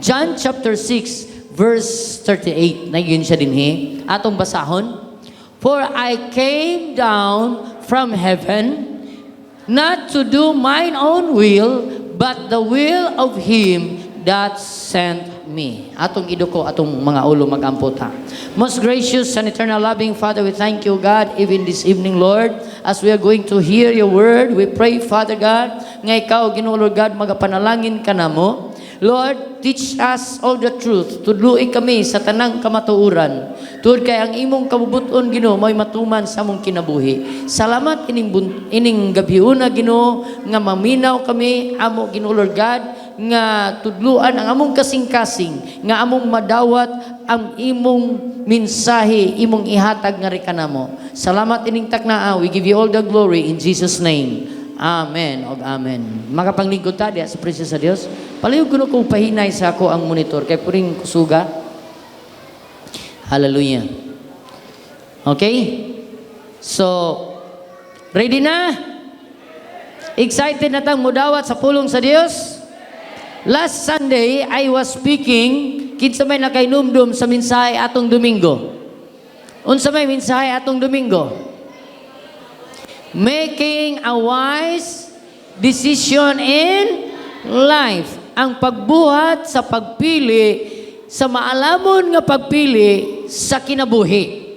John chapter 6, verse 38. Nagyun siya dinhi. Atong basahon. For I came down from heaven, not to do mine own will, but the will of Him that sent me. Atong iduko, atong mga ulo magamputa. Most gracious and eternal loving Father, we thank you, God, even this evening, Lord, as we are going to hear your word. We pray, Father God, nga ikaw, Ginoo Lord God, magapanalangin ka namo. Lord, teach us all the truth. Tudluin kami sa tanang kamatuuran. Tuod kay ang imong kabubuton, Ginoo, may matuman sa among kinabuhi. Salamat ining gabiuna, Ginoo, nga maminaw kami, amo, Ginoo Lord God, nga tudluan ang among kasing-kasing, nga among madawat ang imong mensahe, imong ihatag nga rekanamo. Salamat ining taknaa. We give you all the glory in Jesus' name. Amen o amen. Makapanglingkod ta diya sa presensya sa Dios. Palihog ko kung pahinay sa ako ang monitor kay puring kusuga. Hallelujah. Okay? So, ready na? Excited na tang mudawat sa pulong sa Dios? Last Sunday, I was speaking, kinsa may nakainumdum sa mensahe atong Domingo. Unsa may mensahe atong Domingo? Making a wise decision in life. Ang pagbuhat sa pagpili, sa maalamon nga pagpili sa kinabuhi.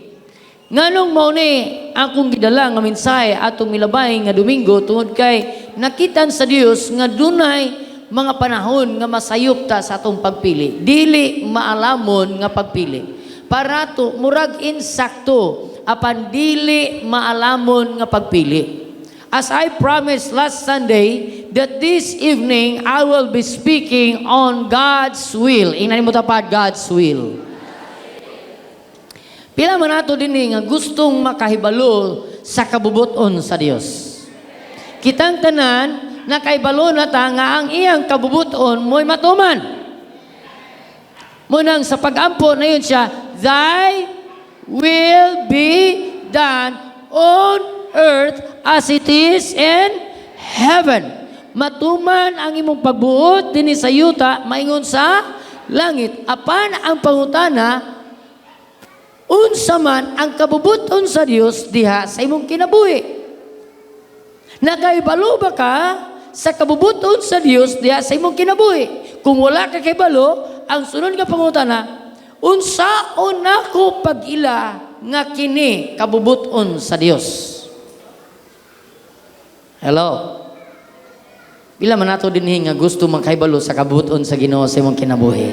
Nganong mao ni akong gidala nga mensahe atong milabay nga Domingo tungod kay nakitan sa Dios nga dunay mga panahon nga masayop ta sa atong pagpili. Dili maalamon nga pagpili. Para to murag insakto apan dili maalamon nga pagpili. As I promised last Sunday that this evening I will be speaking on God's will. Ingnan mo tapad, God's will. Pila man nato dinhi nga gustong makahibalo sa kabubuton sa Dios. Kitang tanan nakahibalo na ta nga ang iyang kabubuton mo'y matuman. Munang sa pag-ampo na yun siya, Thy will be done on earth as it is in heaven. Matuman ang imong pagbuot dinhi sa yuta maingon sa langit. Apan ang pangutana, unsa man ang kabubuton sa Dios diha sa imong kinabuhi? Nakahibalo ba ka sa kabubuton sa Dios diha sa imong kinabuhi? Kung wala ka kahibalo, ang sunod nga pangutana, unsaon nako pag-ila nga kini kabubuton sa Dios? Hello? Bila man nato dinhi nga gusto makahibalo sa kabubuton sa Ginoo sa imong kinabuhi.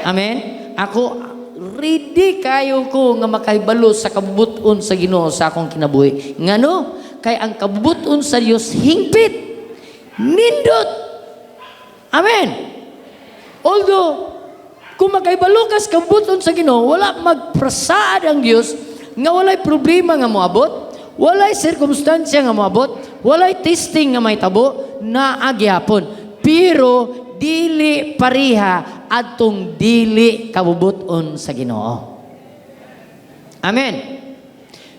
Amen? Ako ready kayo ko nga makahibalo sa kabubuton sa Ginoo sa akong kinabuhi. Ngano? Kay ang kabubuton sa Dios hingpit, nindot. Amen? Although, kung makahibalo ka sa kabubuton sa Ginoo, wala magprasaad ang Dios nga walay problema nga moabot, walay sirkumstansya nga moabot, walay testing nga may tabo na agyapon. Pero dili pariha adtong dili kabubuton sa Ginoo. Amen.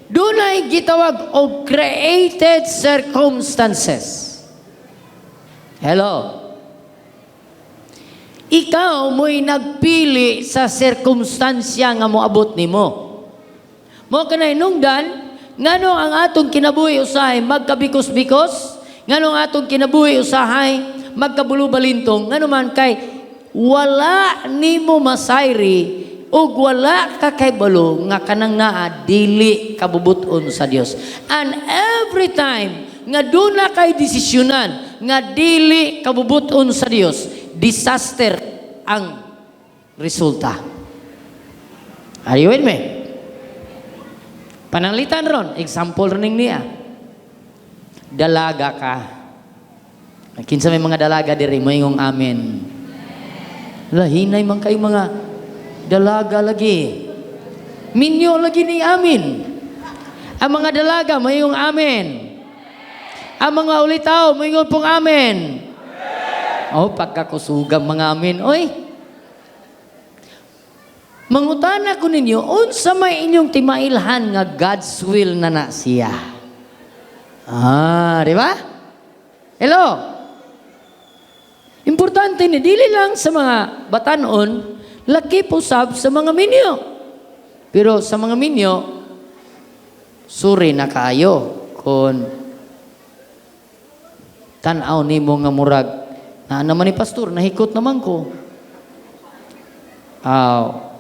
Dunay gitawag og created circumstances. Hello. Ikaw mo'y nagpili sa sirkumstansya nga moabot nimo. Mo kanay nungdan, ngano ang atong kinabuhi usahay magkabikos-bikos, ngano ang atong kinabuhi usahay magkabulubalintong, ngano man kay wala nimo masayri ug wala ka kay balo nga kanang naa dili kabubuton sa Dios. And every time nga duna kay desisyonan nga dili kabubuton sa Dios, disaster ang resulta. Are you with me? Pananglitan ron, example rin niya. Dalaga ka. Kinsa may mga dalaga diri, mayong amen. Lahinay man kayo mga dalaga lagi. Minyo lagi ni amin. Ang mga dalaga, mayong amen. Ang mga ulitaw, mayong pong amen. Oh, pagkakusugang mga amin. Oy, mangutana ko ninyo, unsa may inyong timailhan nga God's will na siya? Di ba? Hello? Importante ni dili lang sa mga batanon, laki pusab sa mga minyo. Pero sa mga minyo, suri na kaayo kung tanaw nimo nga murag na naman ni pastor, nahikot naman ko.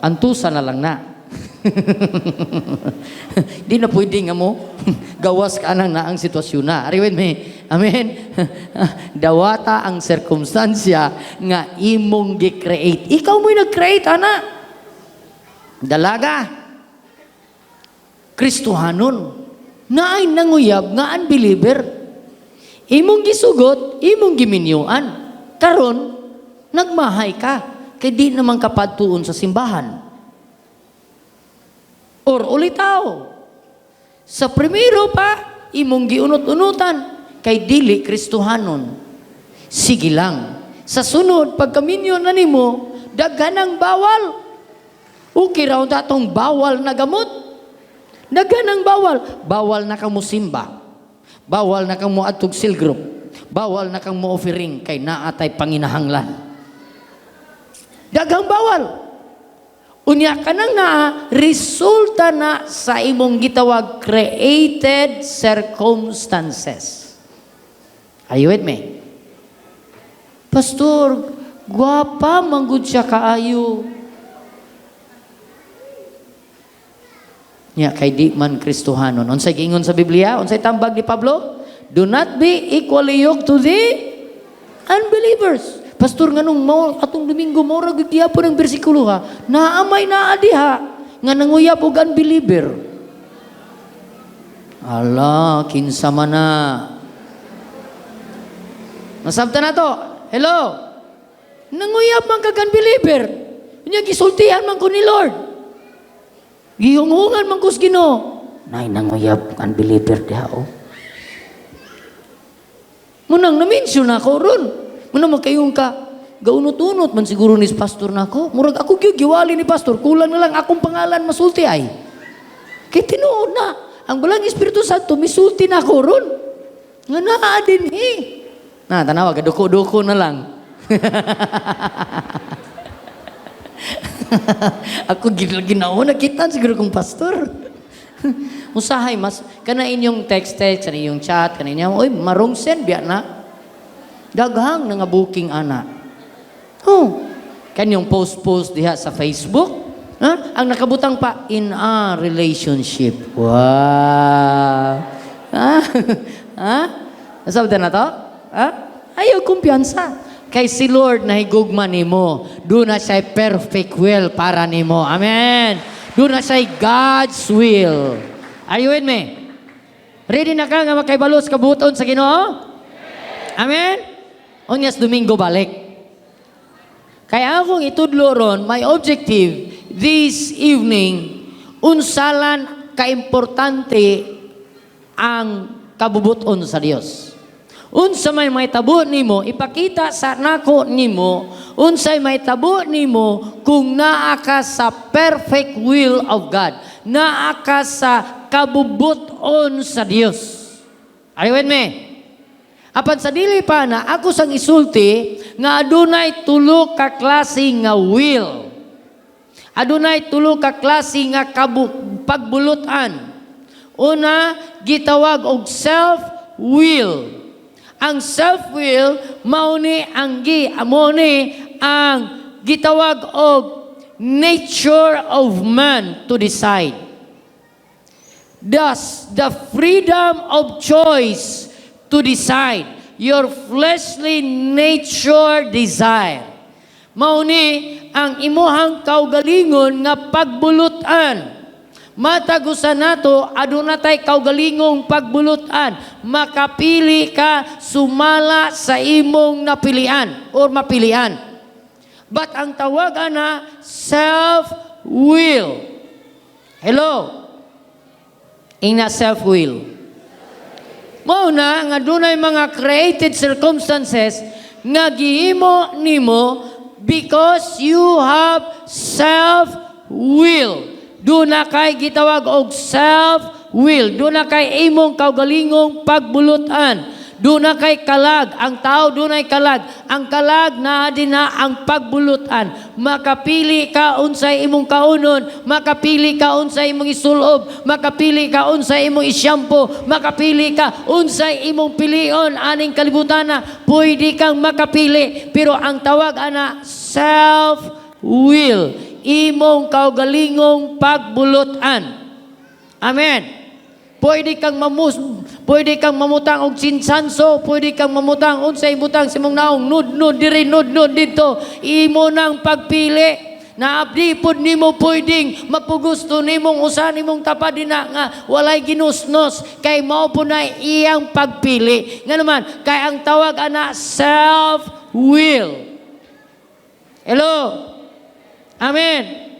Antusa na lang na. Di na pwede nga mo gawas ka nang na ang sitwasyon na. Are you with me? Amen? Dawata ang sirkumstansya nga imong gi-create. Ikaw mo'y nag-create, ana. Dalaga. Kristohanon. Na ay nanguyab nga unbeliever. Imong gisugot, imong giminyuan. Karon, nagmahay ka. Kaya di naman kapadtuon sa simbahan. Or ulitaw. Sa primero pa, imong giunot-unutan, kay dili Kristohanon. Sige lang. Sa sunod, pagkaminyo na nimo, daghanang bawal. Okay raw datong bawal na gamot. Daghanang bawal. Bawal na kang musimba. Bawal na kang muadtog cell group. Bawal na kang mo-offering kay naatay panginahanglan. Daghang bawal. Unya ka nang na resulta na sa imong gitawag created circumstances. Are you with me? Pastor, gwapa manggud siya kaayo. Nya kay di man Kristohanon. Unsay giingon sa Biblia? Unsay tambag ni Pablo? Do not be equally yoked to the unbelievers. Pastor, nga nung atong Domingo, maura gagdiya po ng bersikulo ha, naamay na adiha, nga nanguyap og unbeliever. Ala, kinsa man na. Nasabta na to. Hello? Nanguyap man kag unbeliever. Nya gisultihan man ko ni Lord. Gihunghungan man kus Ginoo. Nay nanguyap unbeliever diha oh. Munang na-mention ako ron. Muna magkayong ka, gaunot-unot man siguro ni pastor na ako. Murag ako giwali ni pastor, kulang na lang akong pangalan masulti ay. Kaya tinuod na, ang balang Espiritu Santo, misulti na ako ron. Nga naa din eh. Na, tanawa, gaduko-duko na lang. Ako ginauna kita siguro kong pastor. Usahay, mas, kana inyong text, kana inyong chat, kana inyong, oy, marong send, biya na. Daghang nga booking ana. Oh, kanyang post diha sa Facebook. Ha? Ang nakabutang pa, in a relationship. Wow. Ha? Ha? Nasabi na to? Ha? Ayaw kumpiyansa. Kay si Lord na higugma nimo. Doon na siya perfect will para nimo. Amen. Doon na siya God's will. Are you with me? Ready na ka nga makaibalos kabuton sa Ginoo? Amen? Onyas Domingo balik. Kaya akong itudlo ron, my objective this evening, unsalan kaimportante ang kabubuton sa Dios. Unsa may tabo nimo, ipakita sa nako nimo, unsay may tabo nimo kung naa ka sa perfect will of God. Naa ka sa kabubuton sa Dios. Are you with me? Apan sa dili pa na ako sang isulti nga adunay tulo ka klase nga will. Adunay tulo ka klase nga pagbulutan. Una, gitawag og self-will. Ang self-will mao ni ang gitawag og nature of man to decide. Thus, the freedom of choice to decide your fleshly nature desire. Mao ni ang imuhang kaugalingon nga pagbulutan. Matagusan nato aduna tay kaugalingong pagbulutan. Makapili ka sumala sa imong napilian or mapilian. But ang tawagan na self-will. Hello? Ina self-will. Mao na nga dunay mga created circumstances nga gihimo nimo because you have self-will. Duna kay gitawag og self-will. Duna kay imong kaugalingong pagbulutan. Duna kay kalag. Ang tao dunay kalag. Ang kalag na dina ang pagbulutan. Makapili ka unsay imong kaunon. Makapili ka unsay imong isulob. Makapili ka unsay imong isyampo. Makapili ka unsay imong pilion. Aning kalibutan na pwede kang makapili. Pero ang tawag ana self-will. Imong kaugalingong pagbulutan. Amen. Pwede kang mamutang og sinsanso, pwede kang mamutang unsay butang sa imong naong nudnud diri nudnud dito. Imo nang pagpili. Naabdi pod nimo pwedeng mapugusto nimong usa nimong tapad dina nga walay ginusnos kay mao po na iyang pagpili. Nga naman kay ang tawag ana self-will. Hello. Amen.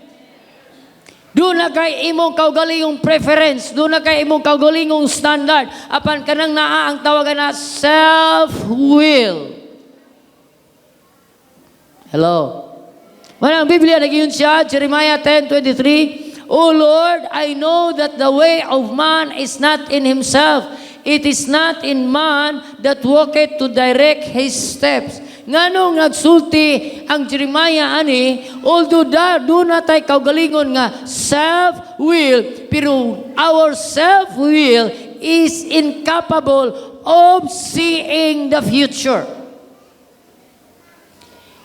Doon na kay imong kaugalingong preference, doon na kay imong kaugalingong standard, apan kanang naa ang tawagan na self-will. Hello. Manang Biblia nagiyon siya, Jeremiah 10:23, O Lord, I know that the way of man is not in himself. It is not in man that walketh to direct his steps. Nganong nagsulti ang Jeremiah ani, although doon na tayo kaugalingon nga self-will, pero our self-will is incapable of seeing the future.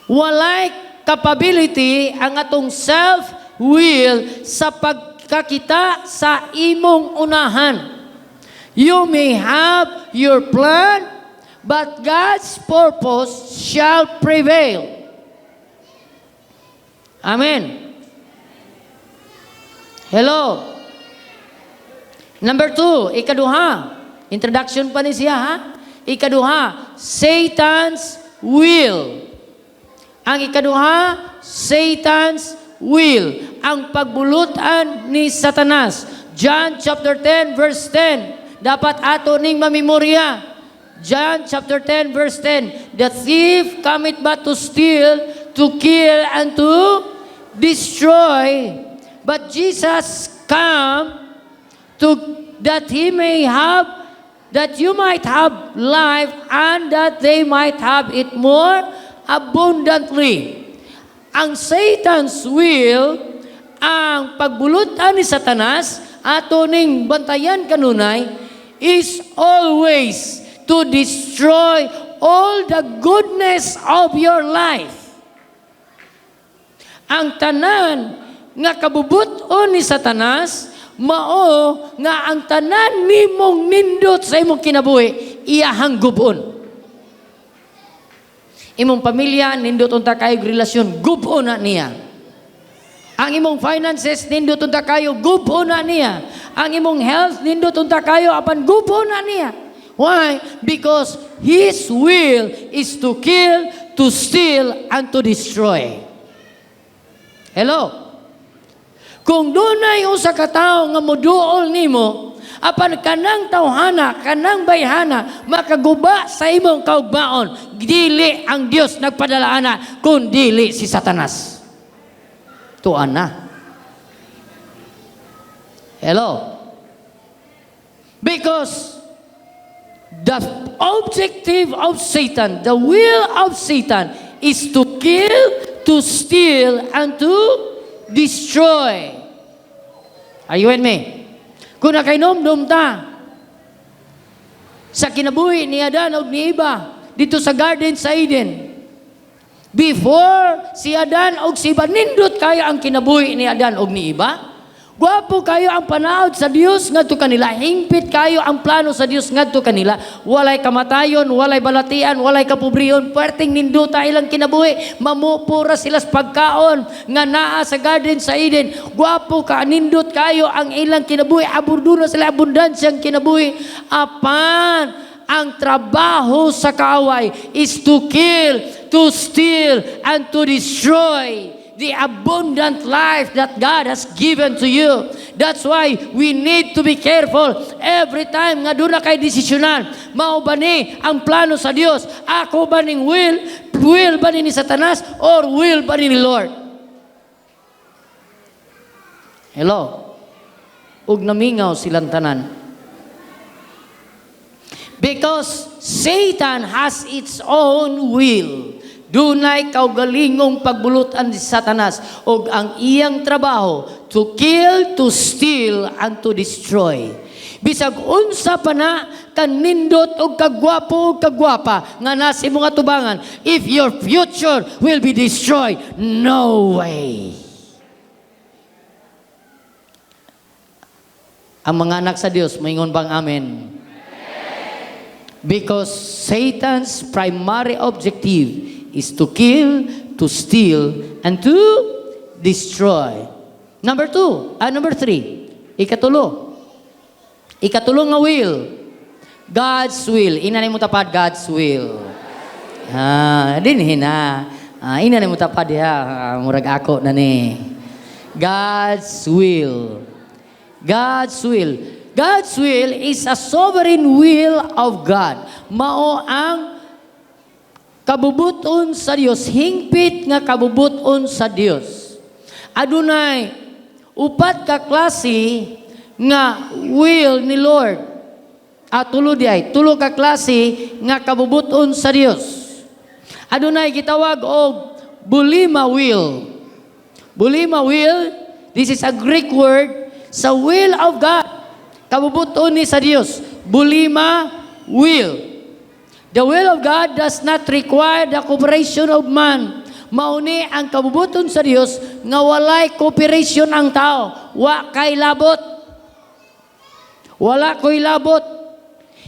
Walay capability ang atong self-will sa pagkakita sa imong unahan. You may have your plan, but God's purpose shall prevail. Amen. Hello. Number 2, ikaduha. Introduction pa ni siya, ha? Ikaduha, Satan's will. Ang ikaduha, Satan's will. Ang pagbulutan ni Satanas. John chapter 10 verse 10. Dapat ato ning mamemorya. John chapter 10 verse 10. The thief cometh but to steal, to kill, and to destroy. But Jesus come that he may have, that you might have life, and that they might have it more abundantly. Ang Satan's will, ang pagbulutan ni Satanas, ato ning bantayan kanunay, is always to destroy all the goodness of your life. Ang tanan nga kabubuton ni Satanas, mao nga ang tanan nimong nindot sa imong kinabuhi, iyahang gubon. Imong pamilya, nindot unta kayo relasyon, gubon na niya. Ang imong finances, nindot unta kayo, gubon na niya. Ang imong health, nindot unta kayo, apan gubon na niya. Why? Because His will is to kill, to steal, and to destroy. Hello? Kung dunay usa ka tawo nga moduol nimo, apan kanang tawhana, kanang bayhana, makaguba sa imong kaugmaon, dili ang Dios nagpadala ana, kun dili si Satanas. Tuan na. Hello? Because the objective of Satan, the will of Satan, is to kill, to steal, and to destroy. Are you with me? Kung nakainom-dom ta sa kinabuhi ni Adan o ni Eva dito sa garden sa Eden, before si Adan o si Eva, nindot kayo ang kinabuhi ni Adan o ni Eva. Gwapo kayo ang panahod sa Dios ngadto kanila. Hingpit kayo ang plano sa Dios ngadto kanila. Walay kamatayon, walay balatian, walay kapobriyon. Perting ninduta ilang kinabuhi. Mamupura sila sa pagkaon nga naa sa garden sa Eden. Gwapo ka, nindot kayo ang ilang kinabuhi. Abundura sila abundansyang kinabuhi. Apan ang trabaho sa kaaway is to kill, to steal, and to destroy the abundant life that God has given to you. That's why we need to be careful every time nga doon na kay desisyonan. Mao ba ni ang plano sa Dios? Ako ba ning will ba ni Satanas, or will ba ni Lord? Hello? Ug namingaw silang tanan. Because Satan has its own will. Dunay kaugalingong pagbulutan ni Satanas og ang iyang trabaho to kill, to steal, and to destroy. Bisag unsa pa na kanindot og kagwapo og kagwapa nga nasi mga tubangan, if your future will be destroyed, no way. Ang mga anak sa Dios, maingon bang amen? Because Satan's primary objective is to kill, to steal, and to destroy. Number 3. Ikatulo nga will. God's will. Inanay mo tapad, God's will. Dinhin na. Inanay mo tapad diha. Murag ako na ni. God's will. God's will. God's will is a sovereign will of God. Mao ang kabubuton sa Dios, hingpit nga kabubuton sa Dios. Adunay upat ka klase nga will ni Lord. Tulo ka klase nga kabubuton sa Dios. Adunay gitawag og bulima will. Bulima will, this is a Greek word sa will of God. Kabubuton ni sa Dios. Bulima will. The will of God does not require the cooperation of man. Mauni ang kabubuton sa Dios nga walay cooperation ang tao. Wa kay labot. Wala ko'y labot.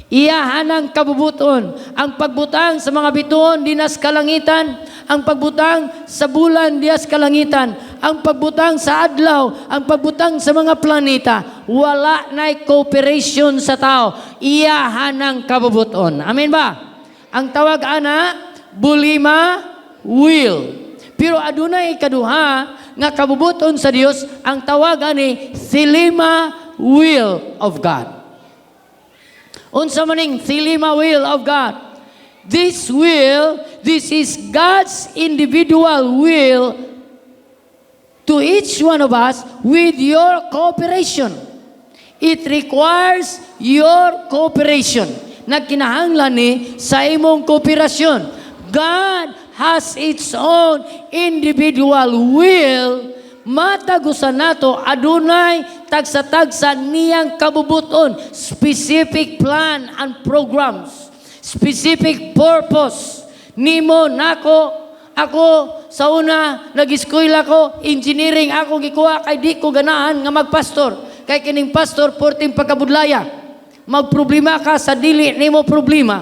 Iyahan ang kabubuton. Ang pagbutang sa mga bituon dinas kalangitan. Ang pagbutang sa bulan dinas kalangitan. Ang pagbutang sa adlaw. Ang pagbutang sa mga planeta. Wala na'y cooperation sa tao. Iyahan ang kabubuton. Amen ba? Ang tawag ana, bulima will. Pero adunay ikaduha nga kabubuton sa Dios, ang tawag ani thelema will of God. Unsa maning thelema will of God? This is God's individual will to each one of us with your cooperation. It requires your cooperation. Nagkinahanglan ni sa imong kooperasyon. God has its own individual will. Matagusan nato adunay tagsa-tagsa niyang kabubuton, specific plan and programs, specific purpose. Nimo nako, ako sa una nag-eskwela ko, engineering ako gikuha kay di ko ganahan nga magpastor. Kay kining pastor porting pagkabudlaya. Magproblema ka sa dili nimo problema.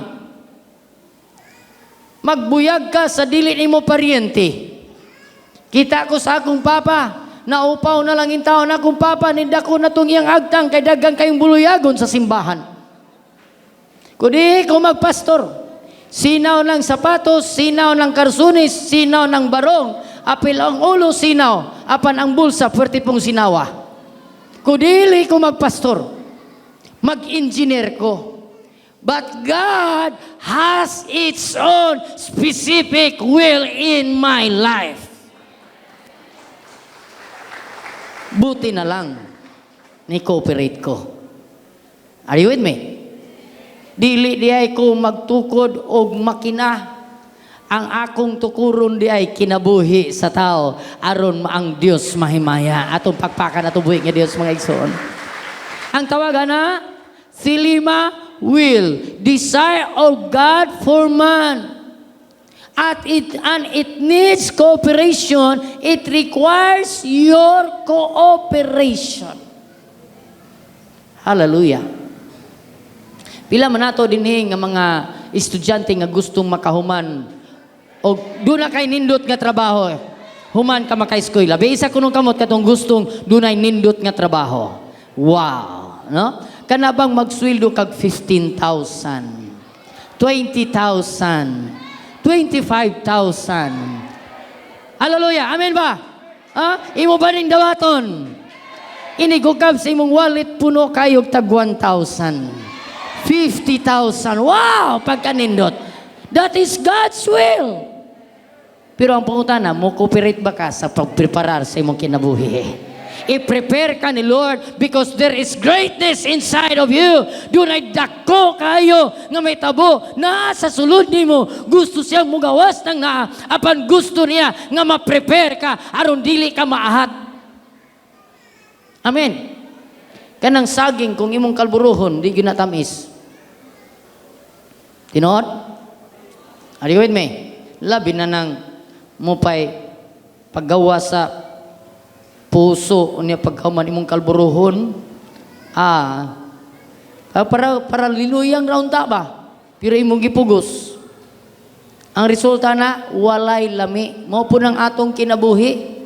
Magbuyag ka sa dili nimo paryente. Kita ko sa akong papa, naupaw na lang in taon akong papa, ninda ko na itong iyang agtang kay dagang kayong buluyagon sa simbahan. Kudi ko magpastor, sinaw ng sapatos, sinaw ng karsunis, sinaw ng barong, apil ang ulo sinaw, apan ang bulsa puwerte pong sinawa. Kudili ko magpastor. Mag-engineer ko. But God has its own specific will in my life. Buti na lang, ni-cooperate ko. Are you with me? Dili di ay ko magtukod og makina. Ang akong tukuron di ay kinabuhi sa tao aron ang Dios mahimaya. Atong pagpakan atong buhi nga Dios mga igsoon. Ang tawagan na thelema will, desire of God for man. And it needs cooperation. It requires your cooperation. Hallelujah. Pila man nato dinhi nga mga estudyante nga gustong makahuman o doon na kay nindot nga trabaho. Human ka maka-eskwela. Bisa kunong kamot katong gustong dunay nindot nga trabaho. Wow, no? Kana bang magsweldo kag 15,000, 20,000, 25,000. Hallelujah, amen ba? Imo ba ning dawaton? Inigugab sa imong wallet puno kayo tag 1,000, 50,000. Wow, pagkanindot. That is God's will. Pero ang pangutana, mo cooperate ba ka sa pagpreparar sa imong kinabuhi? I-prepare ka ni Lord because there is greatness inside of you. Doon ay dako kayo nga may tabo na sa sulod nimo. Gusto siyang mugawas ng naa. Apan gusto niya nga ma-prepare ka aron dili ka maahat. Amen. Kanang saging kung imong kalburuhon, di ginatamis. Tinood? Are you with me? Labi na nang mupay paggawa sa puso unya pagkaman imong kalburuhon para linuyang raon ta ba pero imong gipugos ang resulta na walay lami mao po ng atong kinabuhi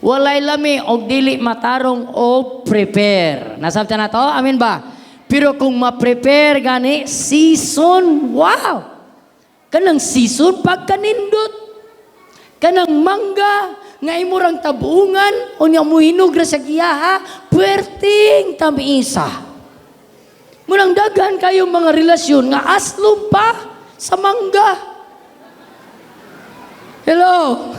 walay lami og dili matarong o prepare nasabtan na to amen ba pero kung ma-prepare gani season wow kanang season pagkanindot kanang mangga nga imurang tabungan o niya muhinog ra sa giyaha, puwerting tamisa. Munang daghan kayong mga relasyon nga aslom pa sa mangga. Hello?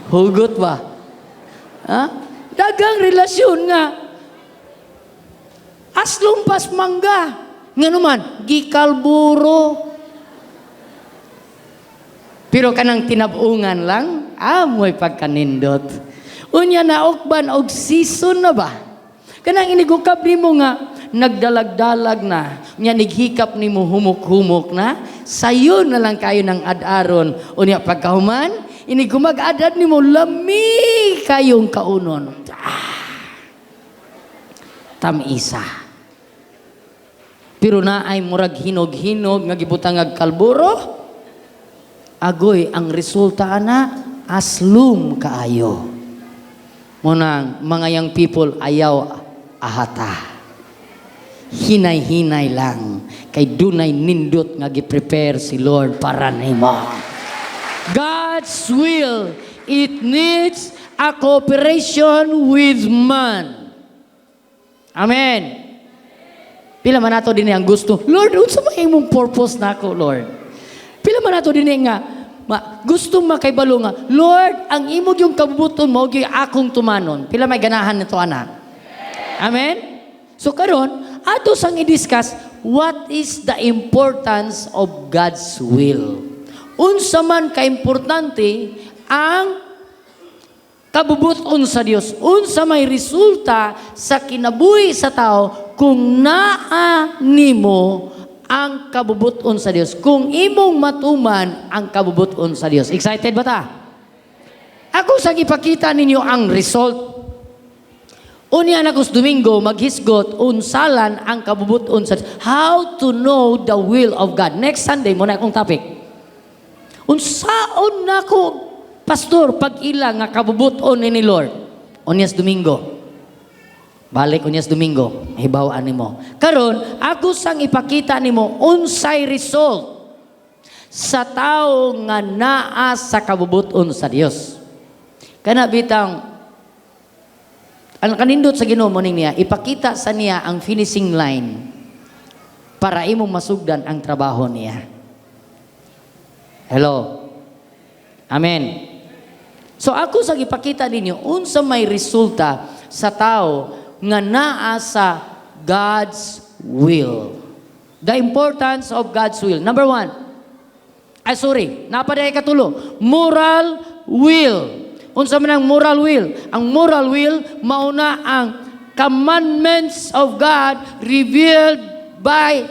Hugot ba? Ha? Dagang relasyon nga aslom pa sa mangga. Nga naman, gikalburo. Pero kanang tinabungan lang, amoy pagkanindot. Unya na okban og season na ba? Kanang inigukap nimo nga nagdalag-dalag na, unya nighikap nimo humok-humok na, sayo na lang kayo ng ad-aron. Unya pagkahuman, inigumag-adad nimo lami kayong kaunon. Tamisa. Pero na ay murag hinog-hinog nga gibutang kalburo. Agoy, ang resulta na, aslum kaayo. Munang, mga young people, ayaw ahata. Hinay-hinay lang. Kay dunay nindot nga gi-prepare si Lord para nimo. God's will, it needs a cooperation with man. Amen. Pila man nato din ang gusto. Lord, unsa may imong purpose nako, Lord? Pila man nato din nga gusto makaibalo nga, Lord, ang imog yung kabubuton mo gyud akong tumanon. Pila may ganahan nito ana. Amen. So karon ato sang i-discuss what is the importance of God's will. Unsa man ka importante ang kabubuton sa Dios. Unsa may resulta sa kinabuhi sa tao kung naa nimo ang kabubuton sa Dios. Kung imong matuman ang kabubuton sa Dios. Excited ba ta? Ako sa ipakita ninyo ang result. Unya na kus Domingo, maghisgot, unsalan ang kabubuton sa Dios. How to know the will of God. Next Sunday, muna akong topic. Unsaon na ko, pastor, pag ilang nga kabubuton ni Lord. Unyas Domingo. Balik unyas Domingo, mahibawaan nimo. Karon, ako sang ipakita nimo unsay result sa tao nga naa sa kabubuton sa Dios. Kana bitang ang kanindot sa Ginoo mo niya, ipakita sa niya ang finishing line para imong masugdan ang trabaho niya. Hello. Amen. So ako sang ipakita ninyo unsa may resulta sa tao nga naa sa God's will. The importance of God's will. Number 1. Napaday katulo. Moral will. Unsa man ang moral will? Ang moral will mauna ang commandments of God revealed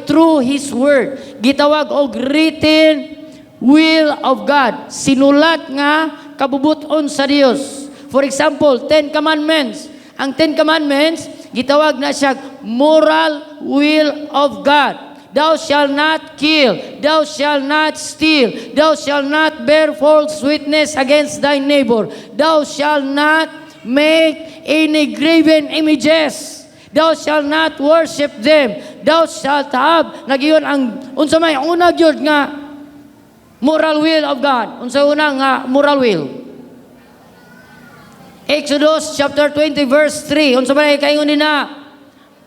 through His Word. Gitawag og written will of God. Sinulat nga kabubuton sa Dios. For example, 10 commandments. Ang 10 commandments, gitawag na siya moral will of God. Thou shalt not kill. Thou shalt not steal. Thou shalt not bear false witness against thy neighbor. Thou shalt not make any graven images. Thou shalt not worship them. Thou shalt have, nagiyon ang, unsa may una gyud nga moral will of God. Unsa una nga moral will? Exodus chapter 20 verse 3. Unsa may kaingon nina?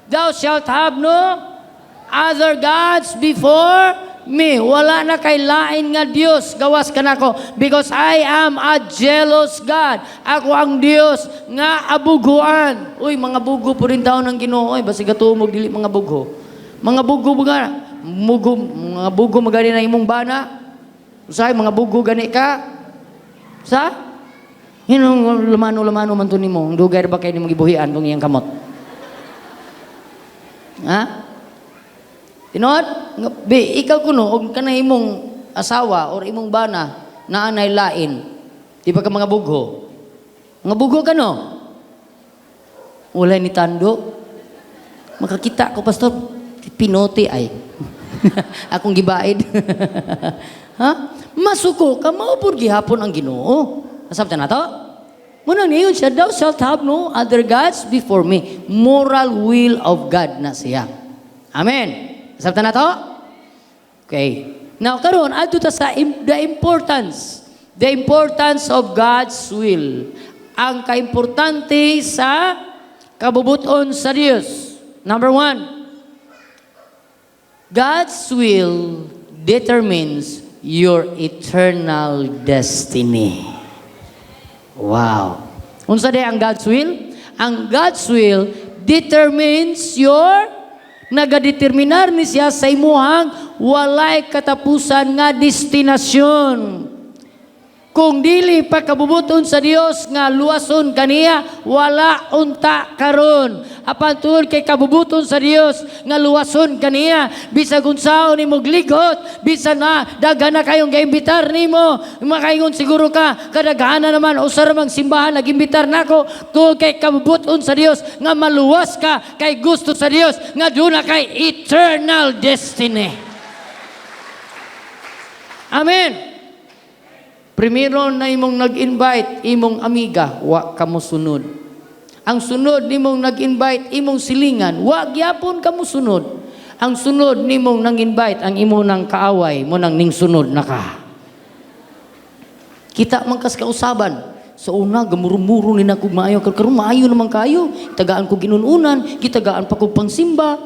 Thou shalt have no other gods before me. Wala na kay lain nga Dios gawas kanako, because I am a jealous God. Ako ang Dios nga abuguan. Uy, mga bugo po rin daw ng Ginoo. Oy, basig tumog dili mga bugo. Mga bugo mga bugo magani na imong bana. Usay mga bugo gani ka. Sa? Hinong lamano man to nimo. Ang dugay ba kay nimong gibuhian tong iyang kamot? Ha? Tinod? Ikaw kuno, og kanay imong asawa or imong bana na anay lain. Di ba ka mga bugho? Mga bugho ka no? Ulay ni tando. Makakita ko, pastor, pinoti ay. Akong gibaid. Ha? Masuko ka, maupod gihapon ang Ginoo. Nasabta na to? Muna niyon siya, thou shalt have no other gods before me. Moral will of God na siya. Amen. Sabta na to? Okay. Now, karon adto ta sa the importance of God's will. Ang kaimportante sa kabubuton sa Dios. Number 1, God's will determines your eternal destiny. Wow. Unsa day ang God's will? Ang God's will determines your, nagadeterminar ni siya sa imuhang walay katapusan nga destinasyon. Kung dili pa kabubuton sa Dios nga luwason kaniya, wala unta karon. Apan tuod kay kabubuton sa Dios nga luwason kaniya, bisag unsaon nimo gligot, bisan na daghan na kayong gaimbitar nimo, makaingon siguro ka kadaghanan naman usar mang simbahan nagimbitar nako, tuod kay kabubuton sa Dios nga maluwas ka kay gusto sa Dios nga duna kay eternal destiny. Amen. Primero na imong nag-invite, imong amiga, wa kamo sunod. Ang sunod nimong nag-invite, imong silingan, wa gyapon kamo sunod. Ang sunod nimong nang-invite, ang imo nang kaaway, mo nang ning sunod na ka. Kita man kas kausaban. Sa una, gamuro-muro ni na kog maayo. Karon maayo naman kayo. Tagaan ko ginununan, gitagaan pa kog pangsimba.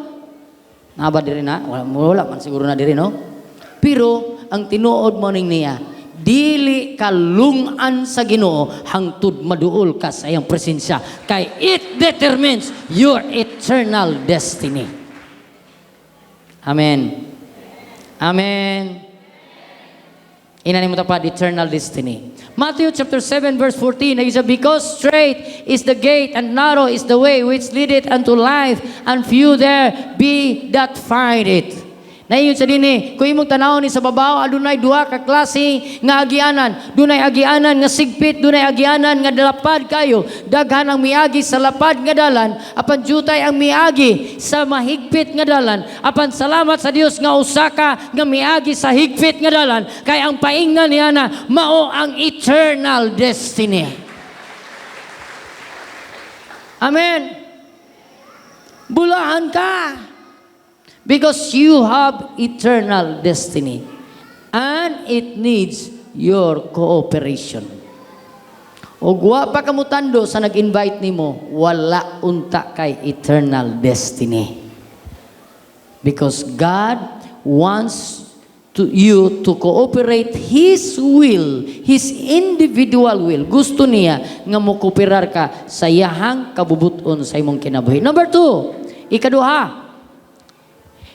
Naba diri na? Wala man siguro na diri, no? Pero, ang tinuod mo ning niya, dili ka lungan sa Ginoo hangtod maduol ka sa iyang presensya kay it determines your eternal destiny. Amen. Amen. Inani mo tapad eternal destiny. Matthew chapter 7 verse 14, because straight is the gate and narrow is the way which leadeth unto life, and few there be that find it. Nayon sa dinhi, kung imong tanawon ni sa babaw, adunay duha ka klase nga agianan. Dunay agianan nga sigpit, dunay agianan nga dalapad kayo. Daghan ang miagi sa lapad nga dalan, apan jutay ang miagi sa mahigpit nga dalan. Apan salamat sa Dios nga usa ka nga miagi sa higpit nga dalan, kay ang paingnan niya na mao ang eternal destiny. Amen. Bulahan ka. Because you have eternal destiny. And it needs your cooperation. O wa pa kamutando sa nag-invite nimo, wala unta kay eternal destiny. Because God wants you to cooperate His will, His individual will. Gusto niya nga mo kooperar ka sa yahang kabubuton sa imong kinabuhi. Number 2, ikaduha,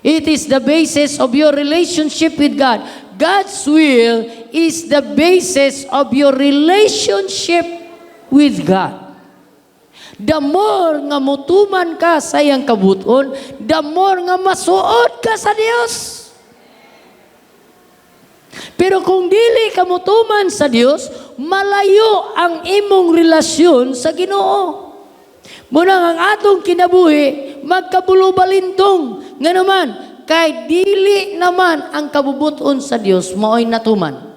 it is the basis of your relationship with God. God's will is the basis of your relationship with God. The more nga mutuman ka sa iyang kabuton, the more nga masuod ka sa Dios. Pero kung dili ka mutuman sa Dios, malayo ang imong relasyon sa Ginoo. Muna ang atong kinabuhi, magkabulubalintong. Nga naman, kay dili naman ang kabubuton sa Dios maoy natuman.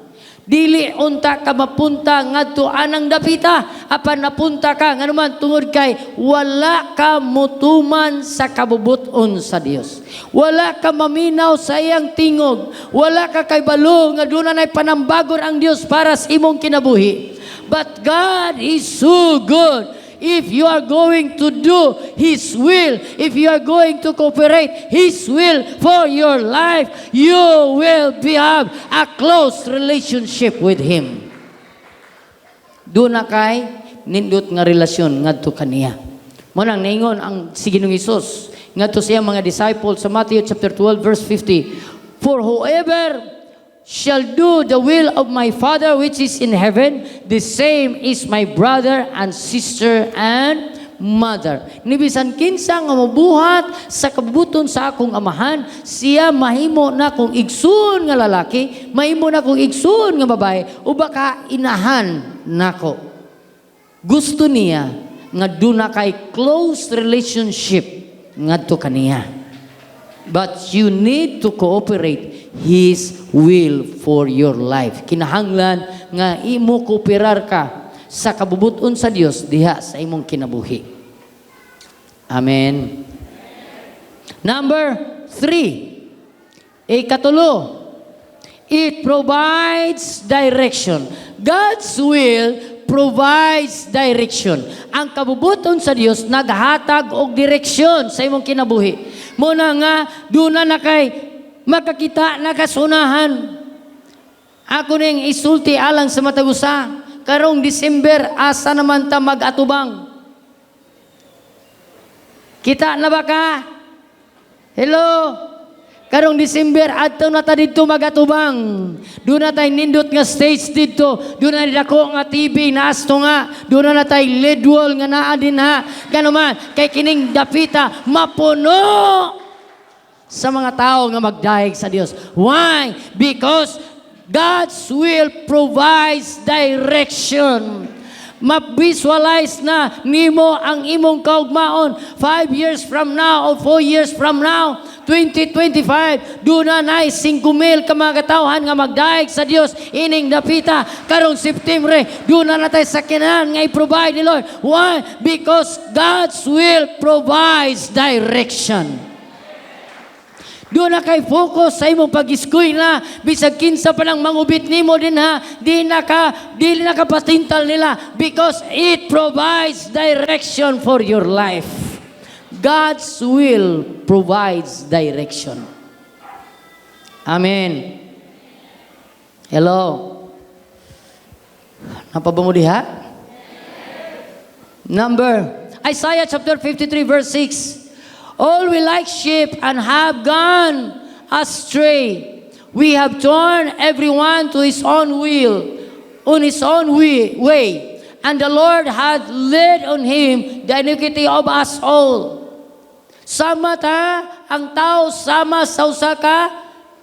Dili unta ka mapunta ngadto anang dapita, apan napunta ka nga naman tungod kay wala ka mutuman sa kabubuton sa Dios. Wala ka maminaw sa iyang tingog, wala ka kay balo nga dunay panambagor ang Dios para sa imong kinabuhi. But God is so good. if you are going to do His will, if you are going to cooperate His will for your life, you will have a close relationship with Him. Doon na kay nindot nga relasyon ngadto kaniya. Munang naingon ang si Ginoong Hesus ngadto sa iyang mga disciples sa Matthew chapter 12 verse 50. For whoever shall do the will of my Father which is in heaven, the same is my brother and sister and mother. Nibisan kinsa nga mabuhat sa kabubuton sa akong amahan, siya mahimo na kong igsoon nga lalaki, mahimo na kong igsoon nga babae, o baka inahan nako. Gusto niya nga doon na kay close relationship ngadto kaniya. But you need to cooperate His will for your life. Kinahanglan nga imo kooperar ka sa kabubuton sa Dios diha sa imong kinabuhi. Amen. Number 3. Ikatulo, it provides direction. God's will provides direction. Ang kabubuton sa Dios naghatag og direksyon sa imong kinabuhi. Muna nga duna na kay makakita nakasunahan. Ako ning isulti alang sa matagusa karong December asa naman ta mag-atubang. Kita na ba ka? Hello? Karong December, adto na ta dito magatubang. Doon na tayo nindot nga stage dito. Doon na dako nga TV, naasto nga. Doon na tayo LED wall nga naa din ha. Ganuman, kay kining dapita, mapuno sa mga tao nga magdaig sa Dios. Why? Because God's will provides direction. Ma-visualize na nimo ang imong kaugmaon 5 years from now o 4 years from now, 2025, doon na 5,000 ka mga katawhan nga magdaig sa Dios ining dapita. Karong September, doon na natay sakinan nga i-provide ni Lord. Why? Because God's will provides direction. Doon na kay focus sa imong pag-iskoy na bisag kinsa pa nang mangubit nimo din ha, di na ka patintal nila because it provides direction for your life. God's will provides direction. Amen. Hello. Napabamo diha? Number Isaiah chapter 53 verse 6. All we like sheep and have gone astray. We have turned everyone to his own will, on his own way. And the Lord hath laid on him the iniquity of us all. Sama ta, ang tao sama sa usa ka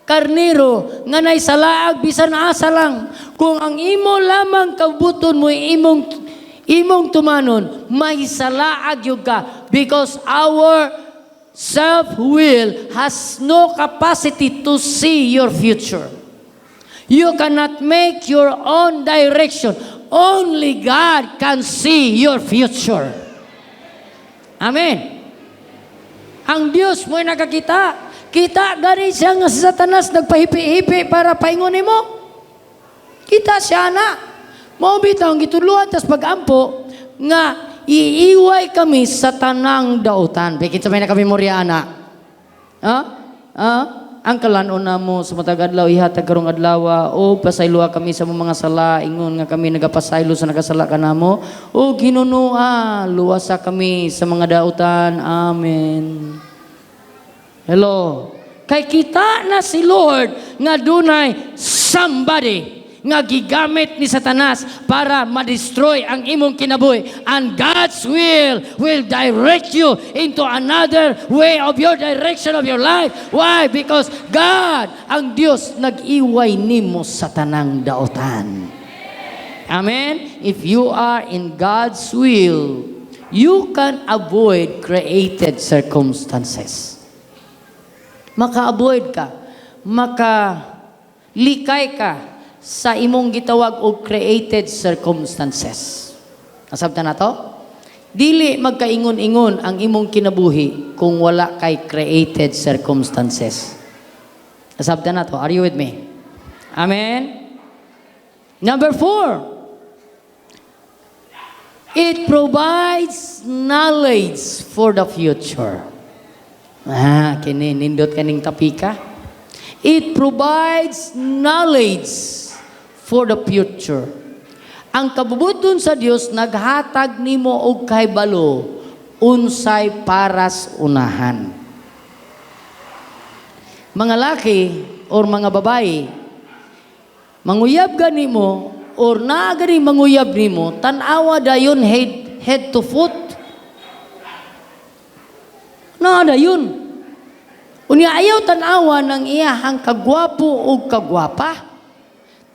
karnero nga nay salaag bisan asa lang. Kung ang imo lamang kabuton mo imong tumanon, may salaag yun ka because our self-will has no capacity to see your future. You cannot make your own direction. Only God can see your future. Amen. Ang Diyos mo'y nakakita. Kita gani siya nga si Satanas nagpahipi-hipi para paingunin mo. Kita siya na. Maubitaw ang gituluan tas pag-ampo nga iiway kami sa tanang dautan. Bikit sa may nakamemorya, anak. Ang kalanon na mo sa matag adlaw, ihatag karong adlaw, o pasayloa kami sa mga sala, ingon nga kami nagapasaylo sa nakasala ka na mo, o ginunua, luwasa kami sa mga dautan. Amen. Hello. Kay kita na si Lord nga dunay somebody nga gigamit ni Satanas para ma-destroy ang imong kinabuhi. And God's will direct you into another way of your direction of your life. Why? Because God, ang Diyos, nag-iway nimo sa tanang daotan. Amen? If you are in God's will, you can avoid created circumstances. Maka-avoid ka. Maka-likay ka sa imong gitawag og created circumstances. Nasabta na to? Dili magkaingon-ingon ang imong kinabuhi kung wala kay created circumstances. Nasabta na to? Are you with me? Amen? Number 4. It provides knowledge for the future. Kini nindot kaning tapika. It provides knowledge for the future. Ang kabubuton sa Dios naghatag nimo og kahibalo unsay paras unahan. Mga laki or mga babae, manguyab gani mo or naa gani manguyab nimo, tan-awa dayon head to foot. Naa dayon. Unya ayaw tan-awa ng iyahang kagwapo o kagwapa.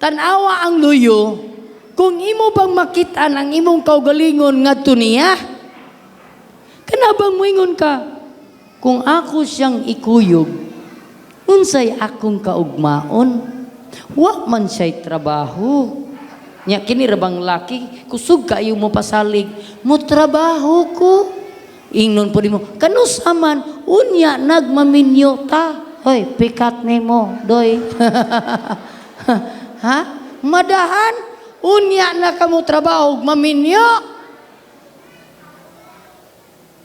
Tan-awa ang luyo kung imo bang makitaan ang imong kaugalingon ngadto niya. Kanabang moingon ka, kung ako siyang ikuyog, unsay akong kaugmaon, wa man siya'y trabaho. Nya kini rabang laki, kusog kayo mo pasalig, mo trabaho ko. Ingnon po di mo, kanus aman, unya nagmaminyo ta. Hoy, pikat ni mo, doy. Ha? Madahan, unya na kamo trabaho, maminyo.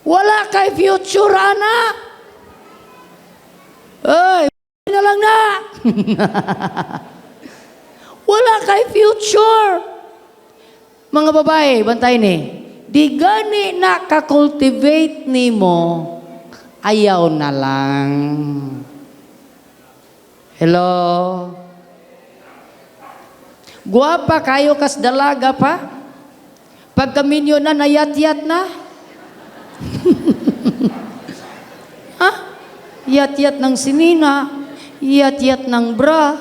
Wala kay future, ana. Ay, na lang na. Wala kay future. Mga babae, bantay ni. Di gani na ka-cultivate nimo, ayaw na lang. Hello? Guwapa kayo kas dalaga pa? Pagkaminyo na nayat-yat na? Ha? Yat-yat ng sinina, yat-yat ng bra.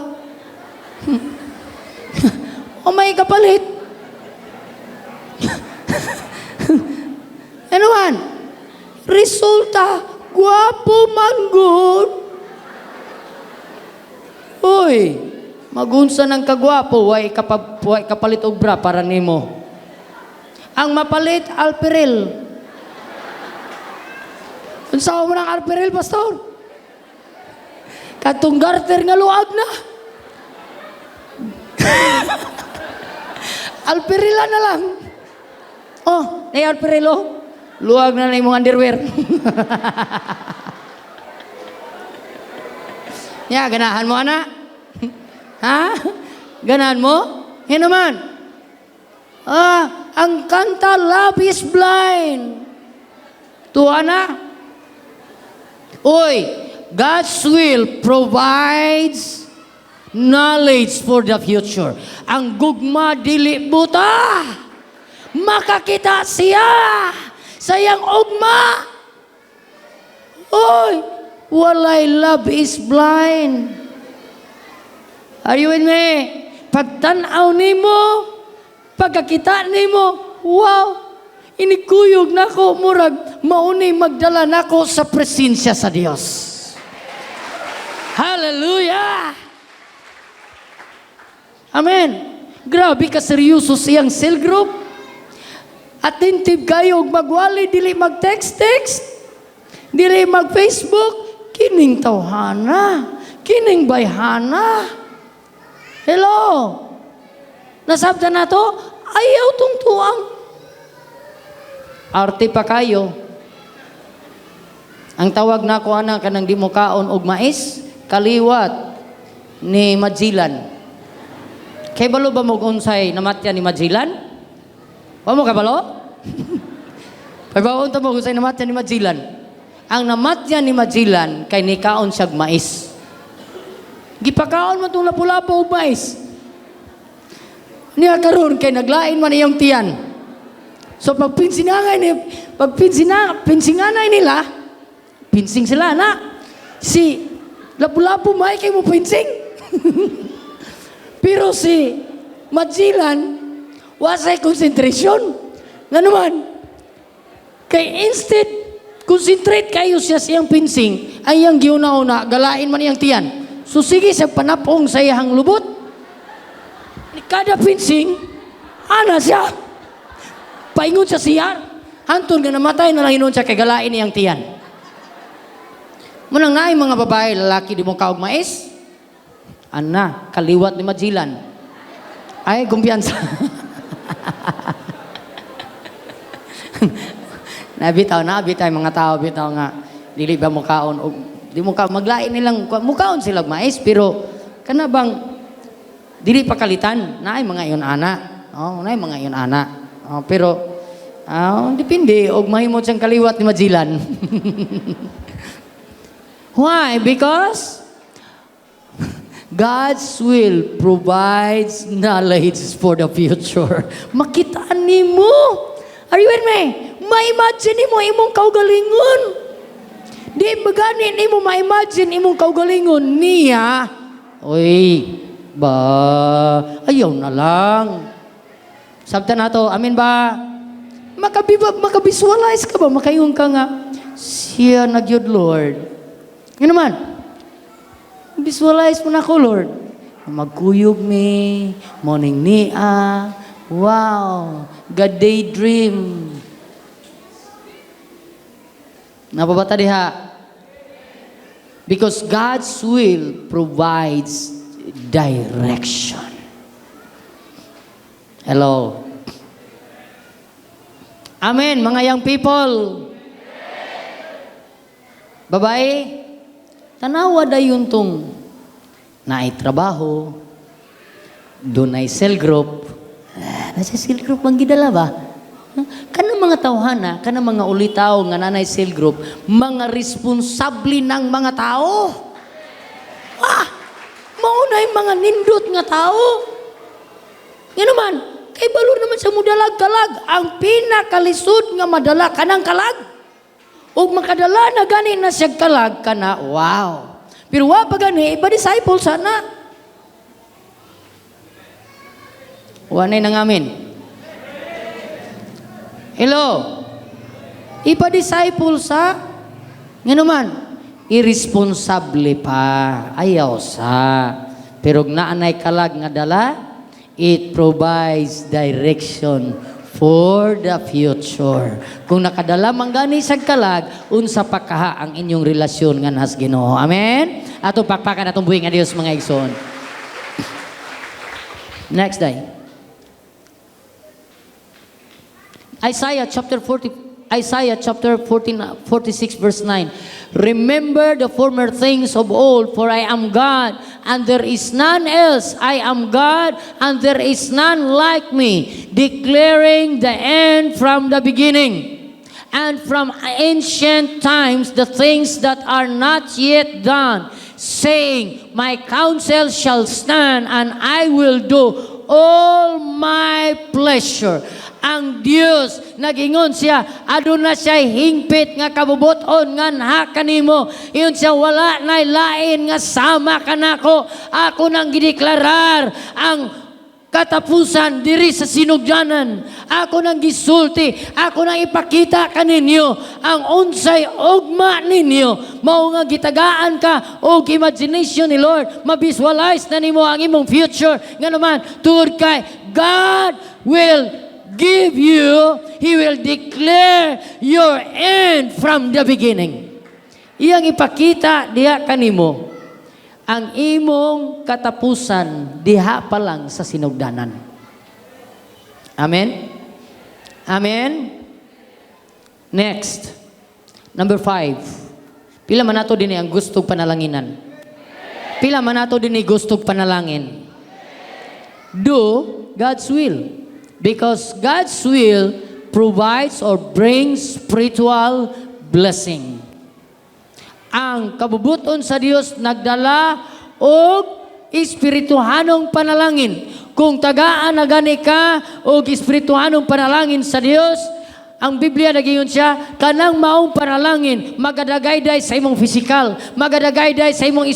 O may kapalit. Ano man? Resulta, guwapo manggod. Uy, magunsa ng kagwapo, way kapalit og bra para nimo. Ang mapalit, alperil. Unsa mo ng alperil, pastor? Katong garter nga luag na. Alperila na lang. Oh, na alperilo. Luag na imong underwear. Ya, ganahan mo, ana? Ha? Ganahan mo? Yan naman. Ang kanta, Love is Blind. Tuwa na. Uy, God's will provides knowledge for the future. Ang gugma dili buta. Makakita siya. Sayang ugma. Oy, walay love is blind. Are you with me? Pagtanaw nimo, pagkakita nimo, wow, inikuyog nako murag mauni magdala nako sa presensya sa Dios. Hallelujah. Amen. Grabe ka seryoso siyang cell group. Attentive kayo, magwali, dili mag-text, dili mag-Facebook, kining tawhana, kining bayhana. Hello? Nasabta na to? Ayaw tungtuang. Arte pa kayo. Ang tawag na ko anak kanang di mo kaon og mais, kaliwat ni Magellan. Kay balo ba mo unsay namatya ni Magellan? Wa mo kabalo? Pagbaon ta mo unsay namatya ni Magellan. Ang namatya ni Magellan kay nikaon siyag mais. Gipakaon man tong lapu-lapu og mais. Niya karon kay naglain man iyang tiyan. So pagpinsinganay nila, pinsing sila na. Si lapu-lapu may kay mo pinsing. Pero si Magellan wasay konsentrasyon. Nga naman, kay instead, concentrate kayo siya siyang pinsing, ay ang giuna-una, galain man iyang tiyan. So sige sa panapong sa iyang lubot, kada pinsing, ana siya. Paingon sa siyar, hantun nga namatay na lang inon siya kay galain iyang tiyan. Munang naay mga babae, lalaki di mo kaog mais, ana, kaliwat ni Magellan. Ay, kumpiyansa. Nabitaw mga tao bitaw nga dili ba mukaon og di mo ka maglain nilang mukaon sila mais pero kana bang dili pa kalitan naay mga iyon ana. Oh, naay mga iyon ana. Oh, pero depende og mahimo siyang kaliwat ni Majilan. Why? Because God's will provides knowledge for the future. Makitaan nimo. Are you with me? Ma-imagine mo imong kaugalingon. Di ba ganin imo ma-imagine imong kaugalingon niya? Oy, ba, ayaw na lang. Sabta na to, amin ba? Makabisualize ka ba? Makayong ka nga, siya nagyod Lord. Yan naman. Visualize mo na ko, Lord. Magkuyog me, morning niya, wow, God daydream. Napabata diha. Because God's will provides direction. Hello. Amen, mga young people. Babae, tanawa da yun tong naay trabaho, doon ay cell group. Nasa cell group bang gidala ba? Kanang mga tawhana, kanang mga ulitaw nga nanay cell group, mga responsable ng mga tao. Maunay mga nindot nga tao. Yan naman, kay balor naman sa mudalag-kalag, ang pinakalisod nga madala kanang kalag. Ug makadala na gani na siya kalag kana, wow. Pero wa pa gani, iba disciple sana. Wanay nang amin. Hello. Iba disciple sa nga naman, irresponsible pa. Ayaw sa. Pero naanay kalag nga dala, it provides direction for the future. Kung nakadala manggani sa kalag, unsa pa kaha ang inyong relasyon nga nas Ginoo. Amen? Atong pakpakan atong buhing nga Dios mga igsoon. Next day. Isaiah chapter 46 verse 9. Remember the former things of old, for I am God, and there is none else. I am God, and there is none like me, declaring the end from the beginning, and from ancient times the things that are not yet done, saying, my counsel shall stand, and I will do all my pleasure. Ang Dios nagingon siya, aduna siya hingpit nga kabubuton nga nha kanimo. Iyon siya wala nay lain nga sama kanako. Ako nang gideklarar ang katapusan diri sa sinugdanan. Ako nang gisulti, ako nang ipakita kaninyo ang unsay ugma ninyo. Mao nga gitagaan ka og imagination ni Lord, mabisualize na nimo ang imong future. Nga naman tungod kay God will give you, He will declare your end from the beginning. Iyang ipakita diha kanimo ang imong katapusan diha pa lang sa sinugdanan. Amen? Amen? Next. Number 5. Pila man nato dinhi ang gustong panalanginan? Pila man nato dinhi gustong panalangin? Do God's will. Because God's will provides or brings spiritual blessing. Ang kabubuton sa Dios nagdala og espirituhanong panalangin. Kung tagaan na gani ka og espirituhanong panalangin sa Dios, ang Biblia nagiyon siya, kanang maong panalangin, magadagayday sa imong physical, magadagayday sa imong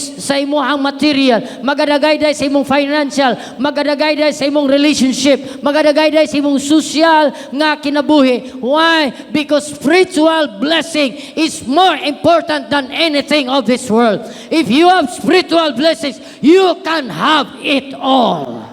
material, magadagayday sa imong financial, magadagayday sa imong relationship, magadagayday sa imong social nga kinabuhi. Why? Because spiritual blessing is more important than anything of this world. If you have spiritual blessings, you can have it all.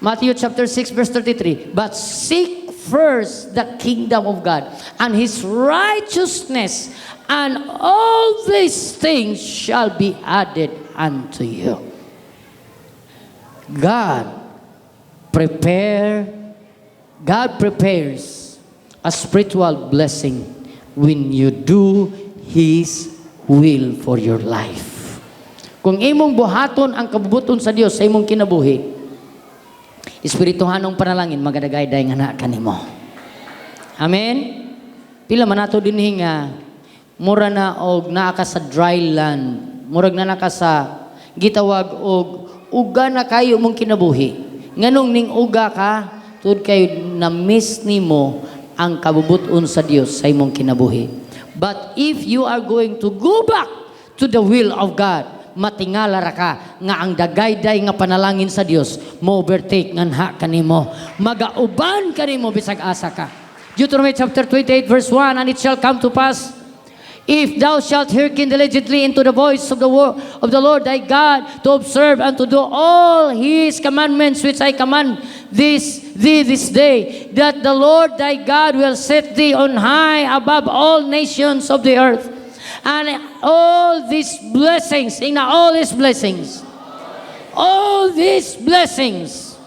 Matthew chapter 6 verse 33. But seek first the kingdom of God and His righteousness, and all these things shall be added unto you. God prepare God prepares a spiritual blessing when you do His will for your life. Kung imong buhaton ang kabubuton sa Dios sa imong kinabuhi, espirituhanong panalangin magadagayday nga na kanimo. Amen. Pila man ato dinhi nga mura na og naa ka sa dry land, murag na naka sa gitawag og uga na kayo mong kinabuhi. Nganong ning uga ka tud kayo na miss nimo ang kabubuton sa Dios sa imong kinabuhi. But if you are going to go back to the will of God, matingala ra ka nga ang dagayday nga panalangin sa Dios mo overtake nganha kanimo, magauban kanimo bisag asa ka. Deuteronomy chapter 28 verse 1, and it shall come to pass, if thou shalt hearken diligently into the voice of the word of the Lord thy God, to observe and to do all His commandments which I command thee this day, that the Lord thy God will set thee on high above all nations of the earth, and all these blessings, all these blessings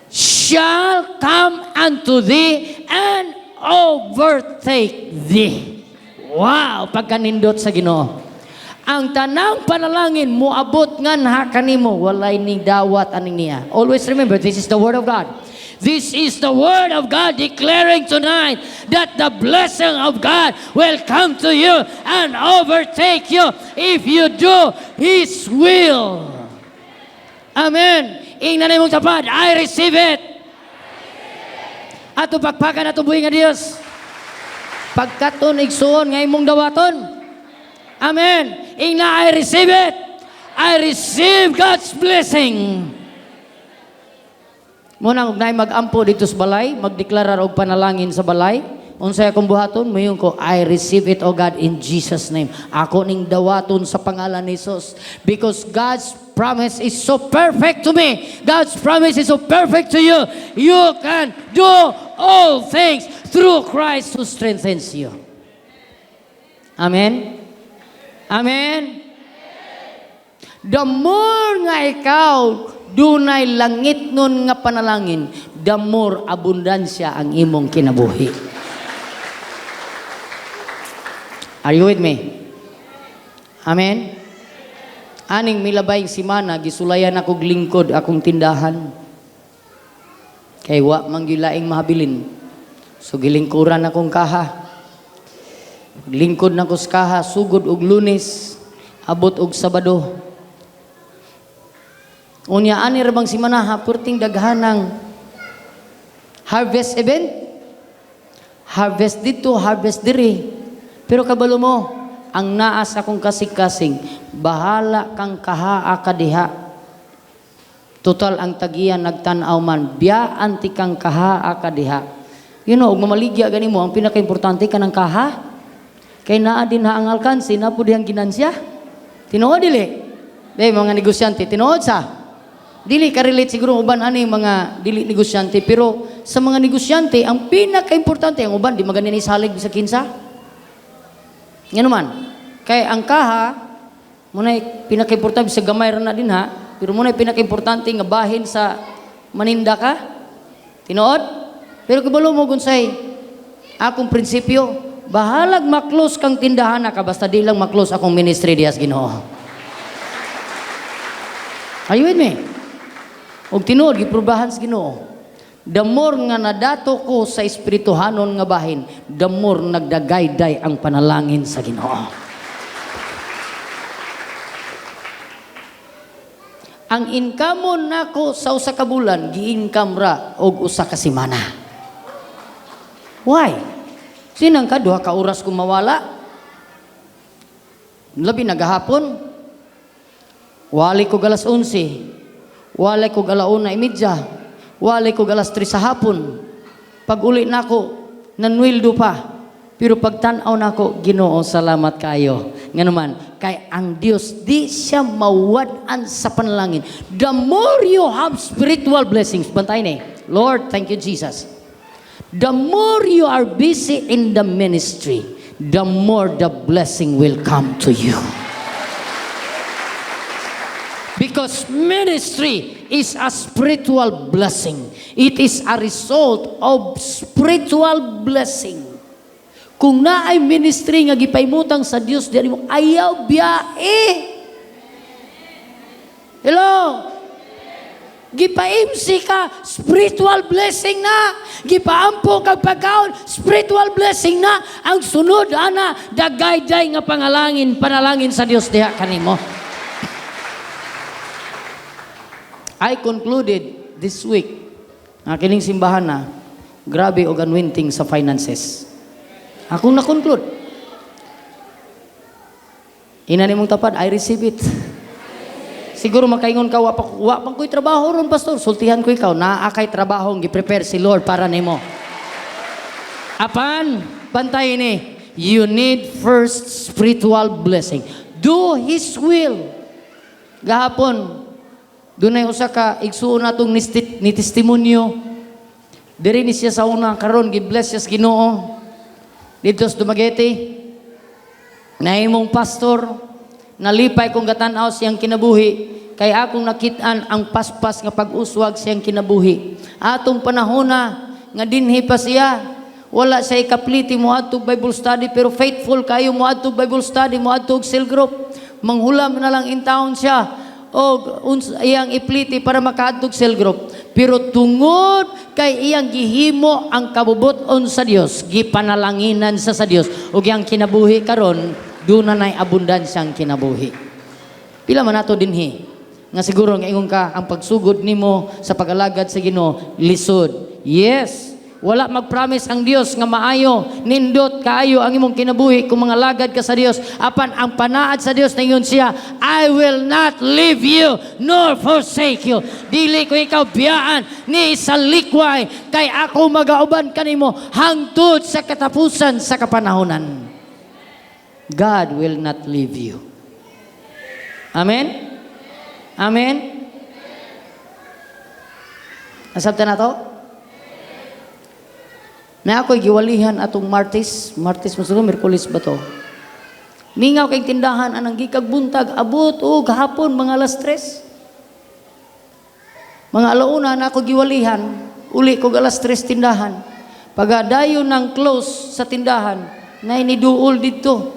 shall come unto thee and overtake thee. Wow, pagkanindot sa Ginoo. Ang tanang panalangin mo abot nganha kanimo, walay ni dawat aning niya. Always remember, this is the word of God. This is the word of God declaring tonight that the blessing of God will come to you and overtake you if you do His will. Amen. Ingnan mong tapat, I receive it. Ato pagpakan ato buhi nga Dios. Pagkaton igsuon nga imong dawaton. Amen. Ingna, I receive it. I receive God's blessing. Muna kung naay mag-ampo dito sa balay, magdeklarar og panalangin sa balay, unsay akong buhaton, mayon ko, I receive it, O God, in Jesus' name. Ako ning dawaton sa pangalan ni Jesus. Because God's promise is so perfect to me. God's promise is so perfect to you. You can do all things through Christ who strengthens you. Amen? Amen? The more nga ikaw dunay langit nun nga panalangin, the more abundansya ang imong kinabuhi. Are you with me? Amen? Aning milabayng simana, gisulayan akong lingkod akong tindahan. Kay wa manggulaing mahabilin. So gilingkuran akong kaha. Lingkod na ko sa kaha, sugod og Lunes, abot og Sabado. Unya ani ra bang simana hapurting daghanang harvest event. Harvest dito, harvest diri. Pero kabalo mo, ang naas akong kasing-kasing, bahala kang kahaa ka diha. Total ang tagiyan nagtanaw man, biya anti kang kahaa ka diha. You know, mamaligya gani mo, ang pinaka-importante ka ng kaha. Kay naa din ha ang alkansi, na po dihang ginansya. Tinuod dili. Be, mga negosyante, tinuod sa. Dili ka-relate siguro uban ani mga dili negosyante, pero sa mga negosyante, ang pinaka-importante, ang uban, di maganin isalig sa kinsa. Nga naman, kay ang kaha, muna pinaka-importante sa gamay ra na din ha, pero muna pinaka-importante nga bahin sa maninda ka. Tinuod? Pero kabalo mo gunsay, akong prinsipyo, bahalag maklose kang tindahan na ka, basta di lang maklose akong ministry diyas Ginoo. Are you with me? Og tinuod, giprubahan sa Ginoo. The more nga nadato ko sa espirituhanon nga bahin, the more nagdagayday ang panalangin sa Ginoo. Ang income nako sa usa ka bulan, gi-income ra og usa ka semana. Why? Sinang ka duha ka oras kung mawala? Labi nagahapon. Wali ko alas 11. Wali ko alauna imidya. Wali ko alas 3 sa hapon. Pag uli nako, nanwildo pa. Pero pag tanaw nako, Ginoo, salamat kayo. Nga naman, kay ang Dios di siya mawad-an sa panalangin. The more you have spiritual blessings, bantay ni, Lord, thank you Jesus. The more you are busy in the ministry, the more the blessing will come to you. Because ministry is a spiritual blessing. It is a result of spiritual blessing. Kung naay ministry nga gipaymutang sa Dios diri mo, ayaw biyae. Hello? Gipa-MC ka, spiritual blessing na. Gipaampo kag pagkaon, spiritual blessing na. Ang sunod, ana, dagayday nga panalangin sa Dios diha kanimo. I concluded this week, kining simbahan na, grabe og anointing sa finances. Akong na-conclude. Ina nimong tapad, I receive it. Siguro makaingon ka, wa pang ko'y trabaho ron, pastor. Sultihan ko ikaw, naa kay trabaho, gi-prepare si Lord para nimo. Apan, bantayin you need first spiritual blessing. Do His will. Gahapon, doon ay usa ka igsuon natong ni testimonyo. Diri ni siya sa una karon gi-bless siya sa Ginoo. Dito sa Dumaguete, nahimong pastor, nalipay kong gatan-aw siyang kinabuhi, kay akong nakitaan ang paspas nga pag-uswag siyang kinabuhi. Atong panahona, nga dinhi pa siya, wala siya ikapliti mo atog Bible study, pero faithful kayo mo atog Bible study, mo atog cell group. Manghulam na lang in town siya, o iyang ipliti para makaadtog cell group. Pero tungod kay iyang gihimo ang kabubuton sa Dios, gipanalanginan sa Dios, ug iyang kinabuhi karon doon na nay abundansyang kinabuhi. Pila man nato dinhi nga siguro nga ingon ka ang pagsugod nimo sa pag-alagad sa Ginoo lisod. Yes, wala mag-promise ang Dios nga maayo, nindot kaayo ang imong kinabuhi kung mga lagad ka sa Dios. Apan ang panaad sa Dios ningon siya, I will not leave you nor forsake you. Dili ko ikaw biyaan ni sa likway, kay ako magauban kanimo hangtod sa katapusan sa kapanahonan. God will not leave you. Amen? Amen? Nasabta na to? Na ako'y giwalihan atong Martes masulo, Merkulis ba to? Mingaw kay tindahan anang gikagbuntag, abot o gahapon mga alas 3. Mga alauna na ako giwalihan, uli ko alas 3 tindahan. Pagadayo ng close sa tindahan, na iniduol dito.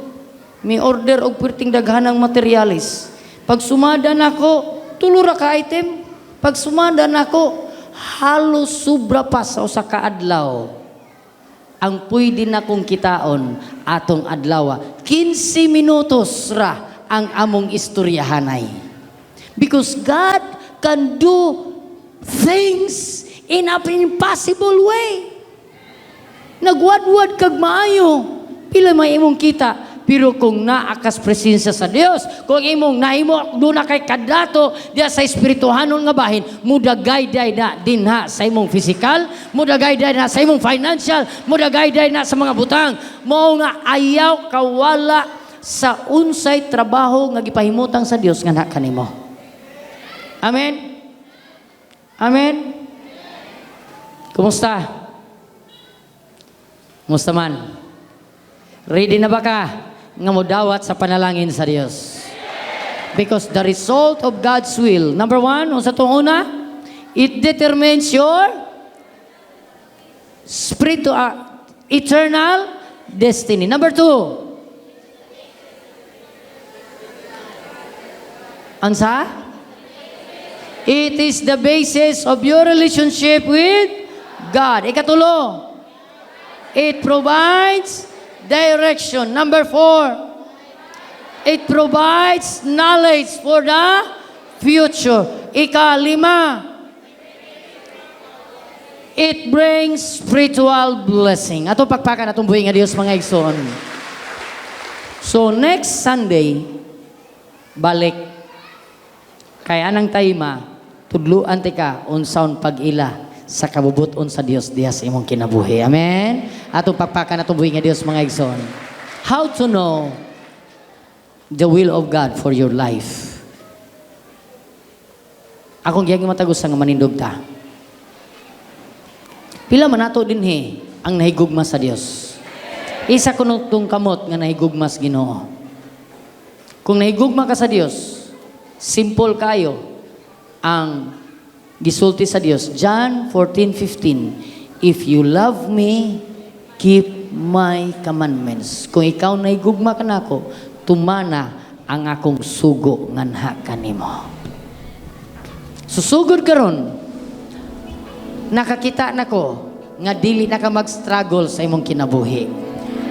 May order og perting daghanang materialis. Pag sumada nako, tulura ka item. Pag sumada nako, halos sobra pa sa usa ka adlaw. Ang pwede na kong kitaon atong adlaw. 15 minutos ra ang among istoryahanay. Because God can do things in an impossible way. Nagwadwad kag maayo, pila may imong kita. Pero kung naakas presensya sa Dios, kung imong nahimo doon na kay kadato diya sa espirituhanon nga bahin, mudagayday na dinha sa imong physical, mudagayday na sa imong financial, mudagayday na sa mga butang. Mao nga ayaw kawala sa unsay trabaho nga gipahimutang sa Dios nga kanimo. Amen. Amen. Kumusta? Kumusta man? Ready na ba ka nga modawat sa panalangin sa Dios? Because the result of God's will, number 1, sa itong una, it determines your eternal destiny. Number 2, ansa? It is the basis of your relationship with God. Ikatulo, it provides direction. Number 4, it provides knowledge for the future. Ika-5, it brings spiritual blessing. Ato pakpakan atong buhi nga Dios mga igsoon. So next Sunday, balik kay anang tayma, tudluan ti ka unsaon pag-ila sa kabubuton sa Dios diha sa imong kinabuhi. Amen. Atong pakpakan atong buhi nga Dios mga igsoon. How to know the will of God for your life? Akong giyang matagos nga manindog ta. Pila man nato dinhi ang nahigugma sa Dios. Isa kuno tong kamot nga nahigugma sa Ginoo. Kung nahigugma ka sa Dios, simple kayo ang gisulti sa Dios. John 14:15. If you love me, keep my commandments. Kung ikaw na igugma ka nako, tumana ang akong sugo nganha kanimo. Susugod karon, nakakita nako nga dili na ka mag-struggle sa imong kinabuhi.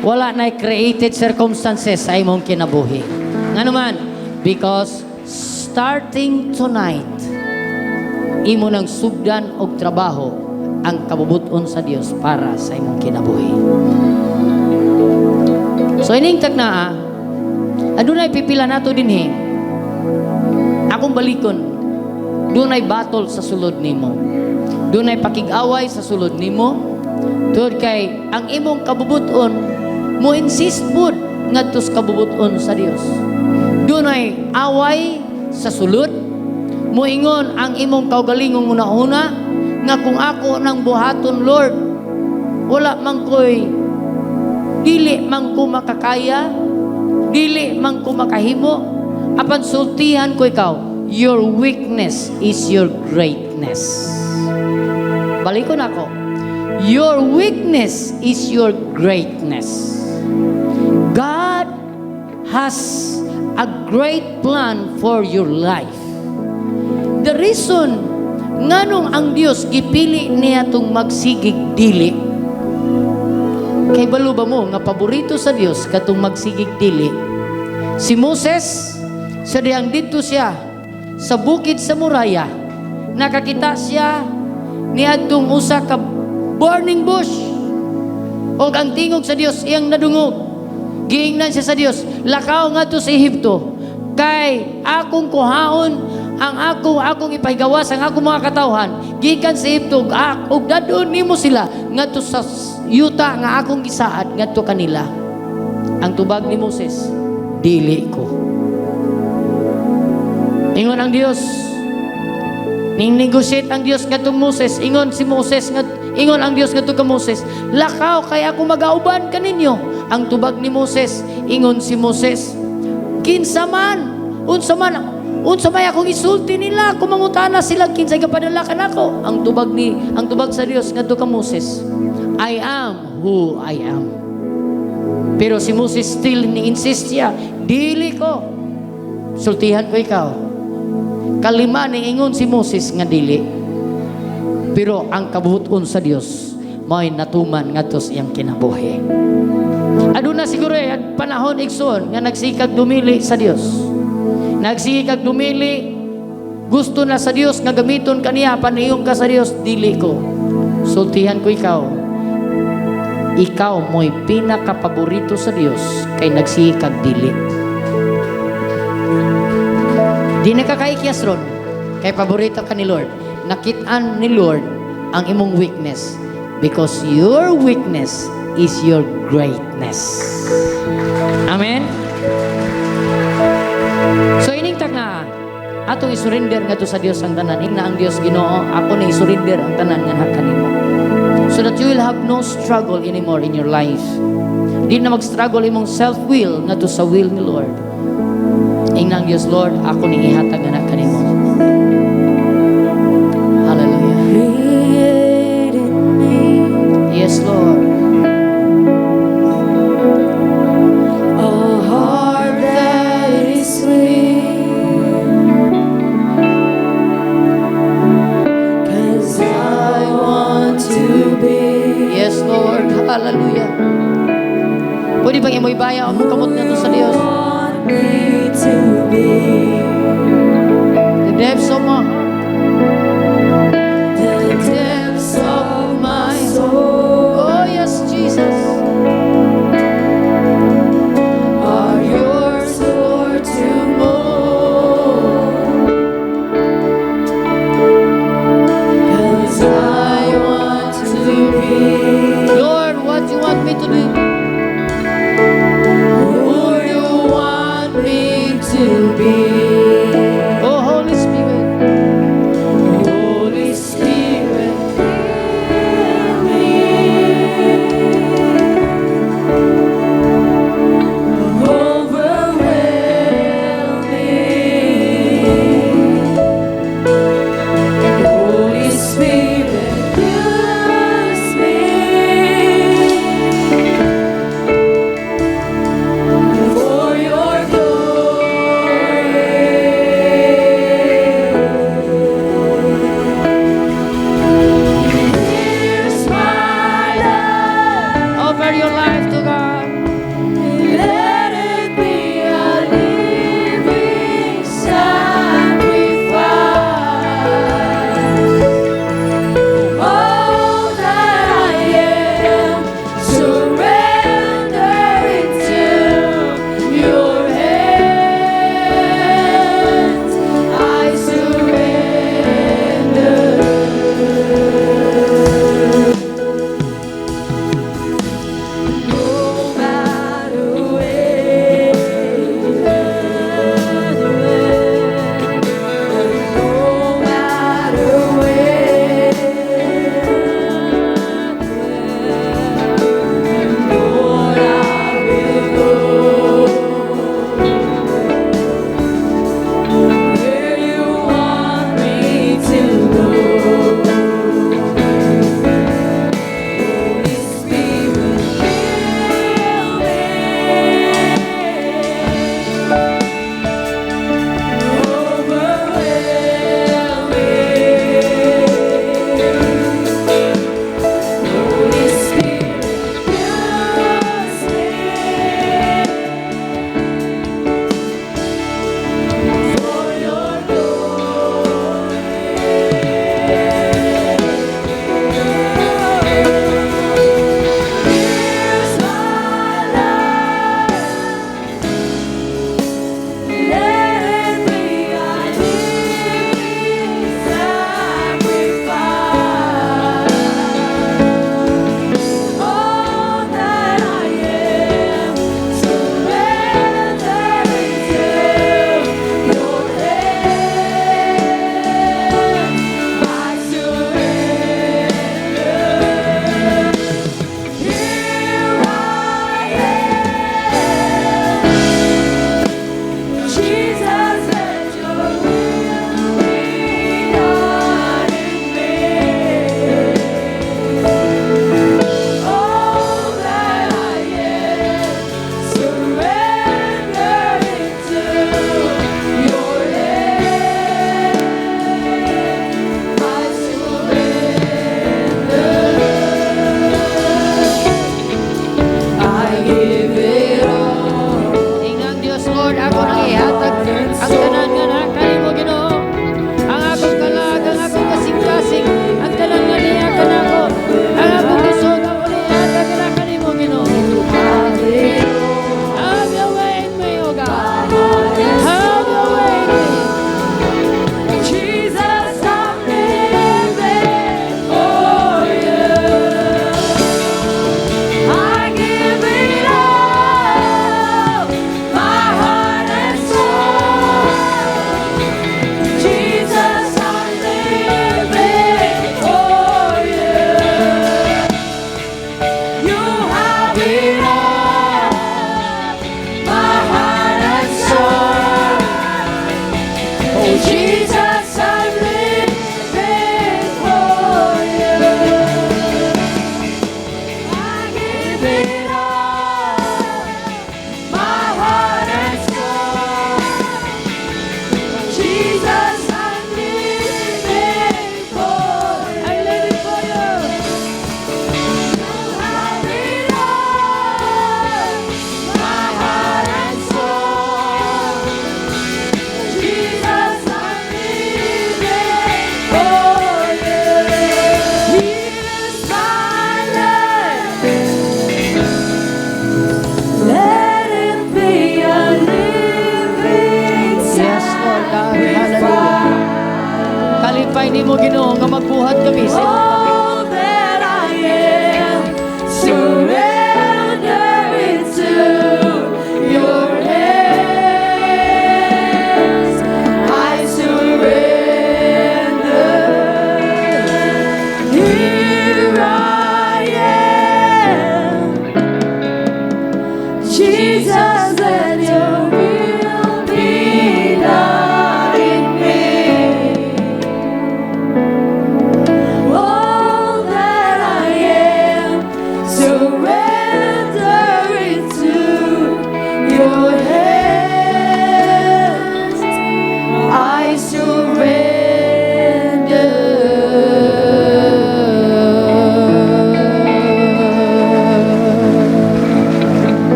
Wala na created circumstances sa imong kinabuhi. Nga naman, because starting tonight, imo nang sugdan og trabaho ang kabubuton sa Dios para sa imong kinabuhi. So ining tagna, adunay pipila nato dinhi. Akong balikon, dunay battle sa sulod nimo. Dunay pakig-away sa sulod nimo. Tungod kay ang imong kabubuton mo insist pod ngadto sa kabubuton sa Dios. Dunay away sa sulod. Moingon ang imong kaugalingong una-una nga kung ako nang buhaton, Lord, wala man ko'y dili man ko makakaya, dili man ko makahimo, apan sultihan ko ikaw, your weakness is your greatness. Balikon ako, your weakness is your greatness. God has a great plan for your life. The reason nganong ang Dios gipili niya tong magsigig dili, kay balo ba mo nga paborito sa Dios katong magsigig dili. Si Moses, sa diyang dito siya sa bukid sa Moriah, nakakita siya niadtong usa ka burning bush, og ang tingog sa Dios iyang nadungog. Giingnan siya sa Dios, lakaw ngadto sa Ehipto, kay akong kuhaon ang akong ipahigawas ang akong mga katawhan gikan sa Ehipto, ug dadon nimo sila ngadto sa yuta nga akong gisaad ngadto kanila. Ang tubag ni Moses, dili ko. Ingon ang Dios, ning negotiate ang Dios ngadto Moses, ingon ang Dios ngadto ka Moses, lakaw kay ako magauban kaninyo. Ang tubag ni Moses, ingon si Moses, kinsa man, unsa may akong isulti nila, kumangutana sila kinsay kapadala kanako. Ang tubag sa Dios ngadto ka Moses, I am who I am. Pero si Moses still ni-insist siya, dili ko. Sultihan ko ikaw. Kalima ni ingon si Moses nga dili. Pero ang kabubuton sa Dios may natuman ngadto sa iyang kinabuhi. Aduna siguro panahon igsoon nga nagsikag dumili sa Dios. Nagsikag dumili, gusto na sa Dios nga gamiton kaniya, paniyong ka sa Dios, dili ko. Sultihan ko ikaw. Ikaw mo'y pinakapaborito sa Dios kay nagsikag dili. Di nakakaikyas ron kay paborito ka ni Lord. Nakitaan ni Lord ang imong weakness because your weakness is your greatness. Amen? So ining nga atong isurrender nga to sa Dios ang tanan. Ingna ang Dios Ginoo, ako na isurrender ang tanan nga kanimo. So that you will have no struggle anymore in your life. Di na mag-struggle imong self-will nga to sa will ni Lord. Ingna ang Dios, Lord, ako ni ihatag nga kanimo. Hallelujah. Yes, Lord. Hallelujah. Pwede bang imoy baya ang kamot na to sa Diyos? The depths of my heart, the depths of my soul, oh yes, Jesus, are yours, Lord, to mold. 'Cause I want to be, Lord, what you want me to do? Who you want me to be? Oh, Holy Spirit.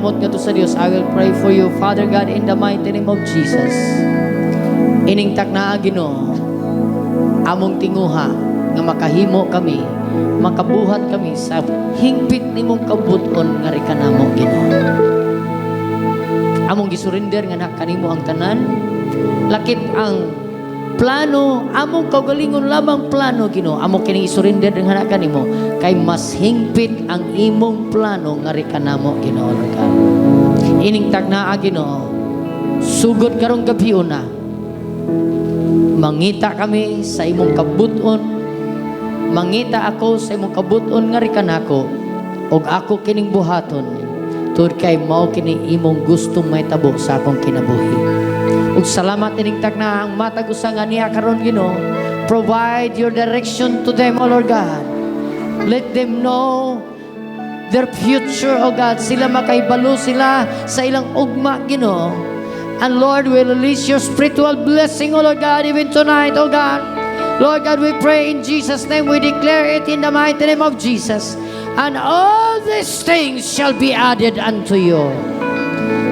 kamot nga to sa Dios. I will pray for you, Father God, in the mighty name of Jesus. Ining taknaa Ginoo, among tinguha nga makahimo kami, makabuhat kami sa hingpit nimong kabuton nga rikanamo Ginoo. Among gisurrender nga kanimo ang tanan, lakip ang plano, among kaugalingon lamang plano Ginoo, among kini isurrender nga kanimo kay mas hingpit ang imong plano nga rikanamo Ginoo Lord God. Ining taknaa Ginoo, sugod karong gabi una, mangita kami sa imong kabuton, mangita ako sa imong kabuton nga rikanako, og ako kining buhaton tungod kay mao kini imong gustong mahitabo sa akong kinabuhi. Ug salamat ining takna ang matag usa nga niya karon Ginoo. Provide your direction to them, O Lord God. Let them know their future, O God. Sila makaibalo sila sa ilang ugma Ginoo. And Lord, we release your spiritual blessing, O Lord God, even tonight, O God. Lord God, we pray in Jesus' name. We declare it in the mighty name of Jesus. And all these things shall be added unto you.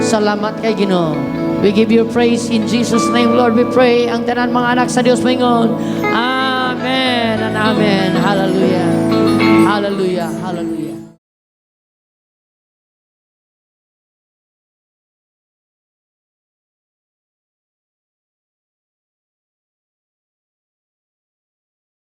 Salamat kay Ginoo. We give you praise in Jesus' name, Lord. We pray ang tanan mga anak sa Dios maingon. Amen and amen. Hallelujah. Hallelujah. Hallelujah.